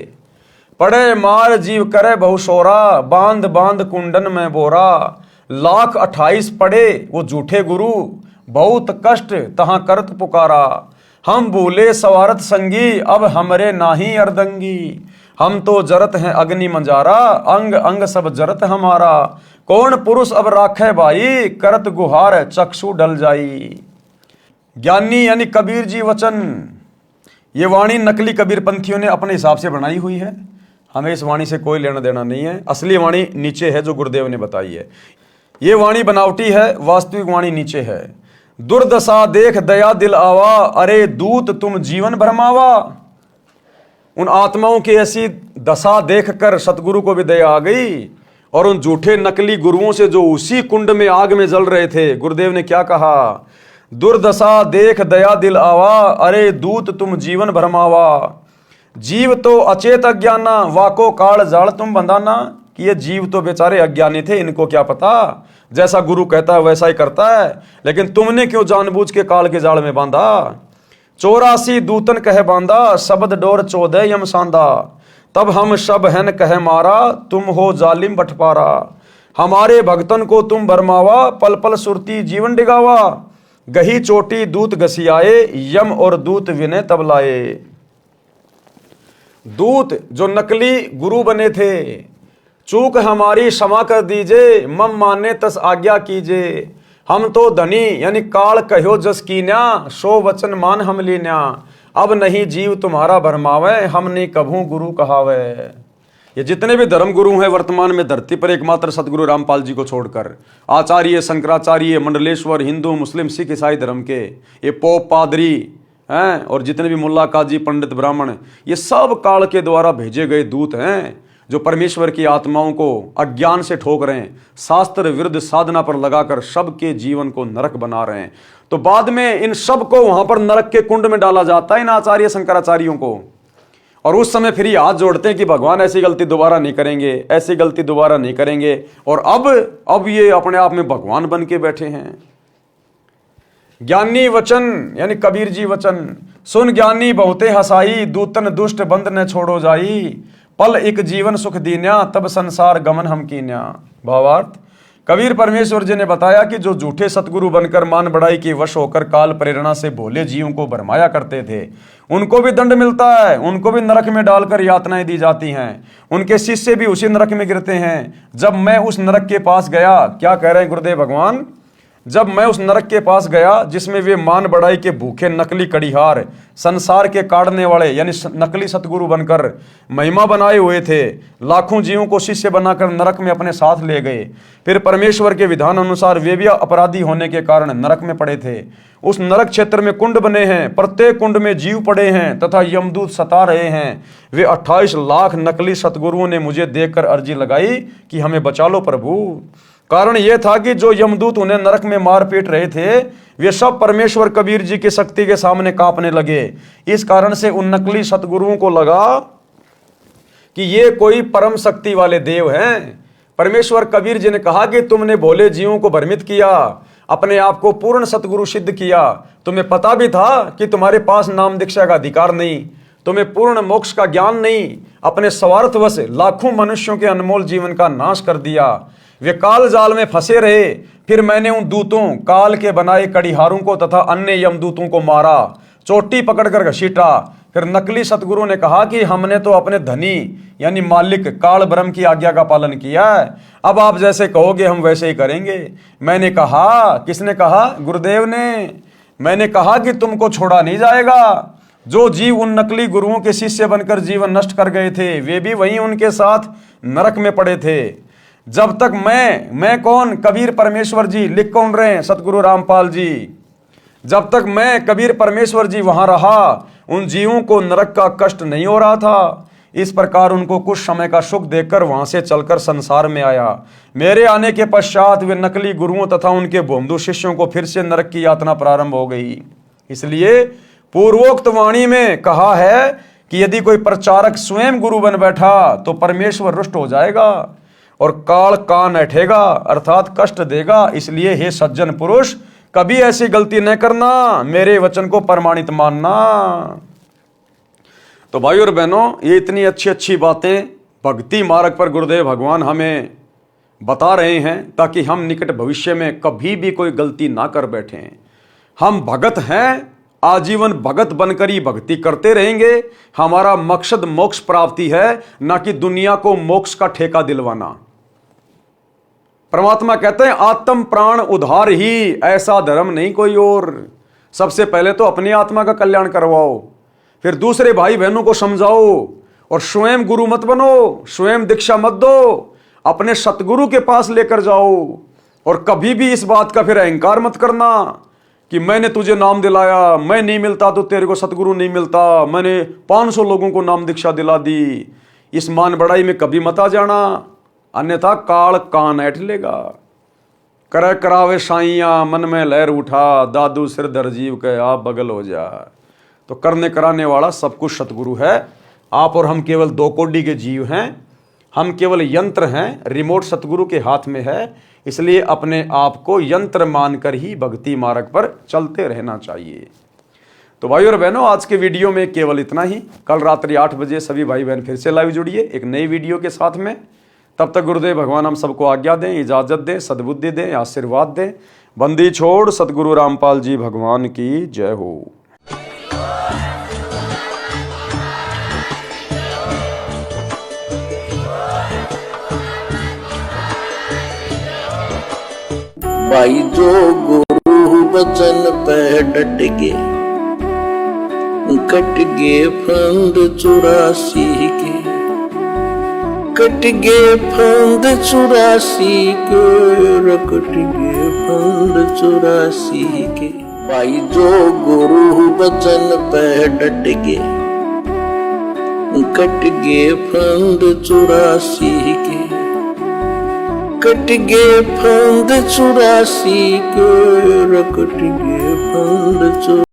A: पड़े मार जीव करे बहु शोरा, बांध बांध कुंडन में बोरा। 1,28,000 पड़े वो झूठे गुरु, बहुत कष्ट तहां करत पुकारा। हम भूले सवारत संगी, अब हमरे नाही अर्दंगी। हम तो जरत हैं अग्नि मंजारा, अंग अंग सब जरत हमारा। कौन पुरुष अब राखे भाई, करत गुहार चक्षु डल जाई। ज्ञानी यानी कबीर जी वचन, ये वाणी नकली कबीर पंथियों ने अपने हिसाब से बनाई हुई है, हमें इस वाणी से कोई लेना देना नहीं है। असली वाणी नीचे है जो गुरुदेव ने बताई है। ये वाणी बनावटी है, वास्तविक वाणी नीचे है। दुर्दशा देख दया दिल आवा, अरे दूत तुम जीवन भरमावा। उन आत्माओं की ऐसी दशा देखकर सतगुरु को भी दया आ गई और उन झूठे नकली गुरुओं से जो उसी कुंड में आग में जल रहे थे, गुरुदेव ने क्या कहा, दुर्दशा देख दया दिल आवा, अरे दूत तुम जीवन भरमावा। जीव तो अचेत अज्ञाना, वाको काल जाल तुम बंधाना। कि ये जीव तो बेचारे अज्ञानी थे, इनको क्या पता, जैसा गुरु कहता है वैसा ही करता है, लेकिन तुमने क्यों जानबूझ के काल के जाल में बांधा। 84 दूतन कहे बांधा, शब्द डोर 14 यम सांदा, तब हम सब हन कहे मारा, तुम हो जालिम बटपारा। हमारे भक्तन को तुम भरमावा, पल पल सुरती जीवन डिगावा, गही चोटी दूत घसियाए, यम और दूत विनय तब लाए। दूत जो नकली गुरु बने थे, चूक हमारी क्षमा कर दीजिए, मम माने तस आज्ञा कीजिए। हम तो धनी यानी काल कहो जस कीन्या, सो वचन मान हम लीन्या। अब नहीं जीव तुम्हारा भरमावे, हम नहीं कभू गुरु कहावे। ये जितने भी धर्म गुरु हैं वर्तमान में धरती पर, एकमात्र सतगुरु रामपाल जी को छोड़कर, आचार्य शंकराचार्य मंडलेश्वर, हिंदू मुस्लिम सिख ईसाई धर्म के ये पोप पादरी हैं, और जितने भी मुल्ला काजी पंडित ब्राह्मण, ये सब काल के द्वारा भेजे गए दूत हैं, जो परमेश्वर की आत्माओं को अज्ञान से ठोक रहे हैं, शास्त्र विरुद्ध साधना पर लगाकर सबके जीवन को नरक बना रहे हैं। तो बाद में इन सब को वहां पर नरक के कुंड में डाला जाता है, इन आचार्य शंकराचार्यों को, और उस समय फिर ये हाथ जोड़ते हैं कि भगवान ऐसी गलती दोबारा नहीं करेंगे, ऐसी गलती दोबारा नहीं करेंगे। और अब ये अपने आप में भगवान बन के बैठे हैं। ज्ञानी वचन यानी कबीर जी वचन, सुन ज्ञानी बहुते हसाई, दूतन दुष्ट बंद न छोड़ो जाई, पल एक जीवन सुख दीन्या, तब संसार गमन हम कीन्या। भावार्थ, कबीर परमेश्वर जी ने बताया कि जो झूठे सतगुरु बनकर मान बढ़ाई के वश होकर काल प्रेरणा से भोले जीवों को भरमाया करते थे, उनको भी दंड मिलता है, उनको भी नरक में डालकर यातनाएं दी जाती हैं, उनके शिष्य भी उसी नरक में गिरते हैं। जब मैं उस नरक के पास गया, क्या कह रहे हैं गुरुदेव भगवान, जब मैं उस नरक के पास गया जिसमें वे मान बढ़ाई के भूखे नकली कड़ीहार, संसार के काटने वाले यानी नकली सतगुरु बनकर महिमा बनाए हुए थे, लाखों जीवों को शिष्य बनाकर नरक में अपने साथ ले गए। फिर परमेश्वर के विधान अनुसार वे भी अपराधी होने के कारण नरक में पड़े थे। उस नरक क्षेत्र में कुंड बने हैं, प्रत्येक कुंड में जीव पड़े हैं तथा यमदूत सता रहे हैं। वे 28 लाख नकली सतगुरुओं ने मुझे देखकर अर्जी लगाई कि हमें बचा लो प्रभु। कारण यह था कि जो यमदूत उन्हें नरक में मार पीट रहे थे, वे सब परमेश्वर कबीर जी की शक्ति के सामने कांपने लगे। इस कारण से उन नकली सतगुरुओं को लगा कि ये कोई परम शक्ति वाले देव हैं। परमेश्वर कबीर जी ने कहा कि तुमने भोले जीवों को भ्रमित किया, अपने आप को पूर्ण सतगुरु सिद्ध किया, तुम्हें पता भी था कि तुम्हारे पास नाम दीक्षा का अधिकार नहीं, तुम्हें पूर्ण मोक्ष का ज्ञान नहीं, अपने स्वार्थवश लाखों मनुष्यों के अनमोल जीवन का नाश कर दिया। वे काल जाल में फंसे रहे। फिर मैंने उन दूतों, काल के बनाए कड़ीहारों को तथा अन्य यमदूतों को मारा, चोटी पकड़कर घसीटा। फिर नकली सतगुरु ने कहा कि हमने तो अपने धनी यानी मालिक काल ब्रह्म की आज्ञा का पालन किया है, अब आप जैसे कहोगे हम वैसे ही करेंगे। मैंने कहा, किसने कहा? गुरुदेव ने। मैंने कहा कि तुमको छोड़ा नहीं जाएगा। जो जीव उन नकली गुरुओं के शिष्य बनकर जीवन नष्ट कर गए थे, वे भी वहीं उनके साथ नरक में पड़े थे। जब तक मैं कौन? कबीर परमेश्वर जी। लिख कौन रहे हैं? सतगुरु रामपाल जी। जब तक मैं कबीर परमेश्वर जी वहां रहा, उन जीवों को नरक का कष्ट नहीं हो रहा था। इस प्रकार उनको कुछ समय का सुख देकर वहां से चलकर संसार में आया। मेरे आने के पश्चात वे नकली गुरुओं तथा उनके भोंदू शिष्यों को फिर से नरक की यातना प्रारंभ हो गई। इसलिए पूर्वोक्त वाणी में कहा है कि यदि कोई प्रचारक स्वयं गुरु बन बैठा तो परमेश्वर रुष्ट हो जाएगा और काल कान ऐठेगा अर्थात कष्ट देगा। इसलिए हे सज्जन पुरुष, कभी ऐसी गलती न करना, मेरे वचन को प्रमाणित मानना। तो भाई और बहनों, ये इतनी अच्छी अच्छी बातें भक्ति मार्ग पर गुरुदेव भगवान हमें बता रहे हैं ताकि हम निकट भविष्य में कभी भी कोई गलती ना कर बैठें। हम भगत हैं, आजीवन भगत बनकर ही भक्ति करते रहेंगे। हमारा मकसद मोक्ष प्राप्ति है, ना कि दुनिया को मोक्ष का ठेका दिलवाना। परमात्मा कहते हैं आत्म प्राण उद्धार ही, ऐसा धर्म नहीं कोई और। सबसे पहले तो अपनी आत्मा का कल्याण करवाओ, फिर दूसरे भाई बहनों को समझाओ, और स्वयं गुरु मत बनो, स्वयं दीक्षा मत दो, अपने सतगुरु के पास लेकर जाओ। और कभी भी इस बात का फिर अहंकार मत करना कि मैंने तुझे नाम दिलाया, मैं नहीं मिलता तो तेरे को सतगुरु नहीं मिलता, मैंने 500 लोगों को नाम दीक्षा दिला दी। इस मान बढ़ाई में कभी मत आ जाना, अन्यथा काल कान ऐठ लेगा। कर करावे साइया मन में लहर उठा, दादू सिर धर जीव के आप बगल हो जा। तो करने कराने वाला सब कुछ सतगुरु है। आप और हम केवल 2 कोटि के जीव हैं। हम केवल यंत्र हैं, रिमोट सतगुरु के हाथ में है, इसलिए अपने आप को यंत्र मानकर ही भक्ति मार्ग पर चलते रहना चाहिए। तो भाई और बहनों, आज के वीडियो में केवल इतना ही। कल रात्रि 8 बजे सभी भाई बहन फिर से लाइव जुड़िए एक नई वीडियो के साथ में। तब तक गुरुदेव भगवान हम सबको आज्ञा दें, इजाजत दें, सद्बुद्धि दें, आशीर्वाद दें। बंदी छोड़ सतगुरु रामपाल जी भगवान की जय हो।
B: भाई जो गुरु वचन पे डट गे, कट गे फंद 84 के, कट गे फंद 84 के, कट गे फंद 84 के। भाई जो गुरु वचन पे डट गे, कट गे फंद 84 के, कट गे फंद 84 के, कट गे फंद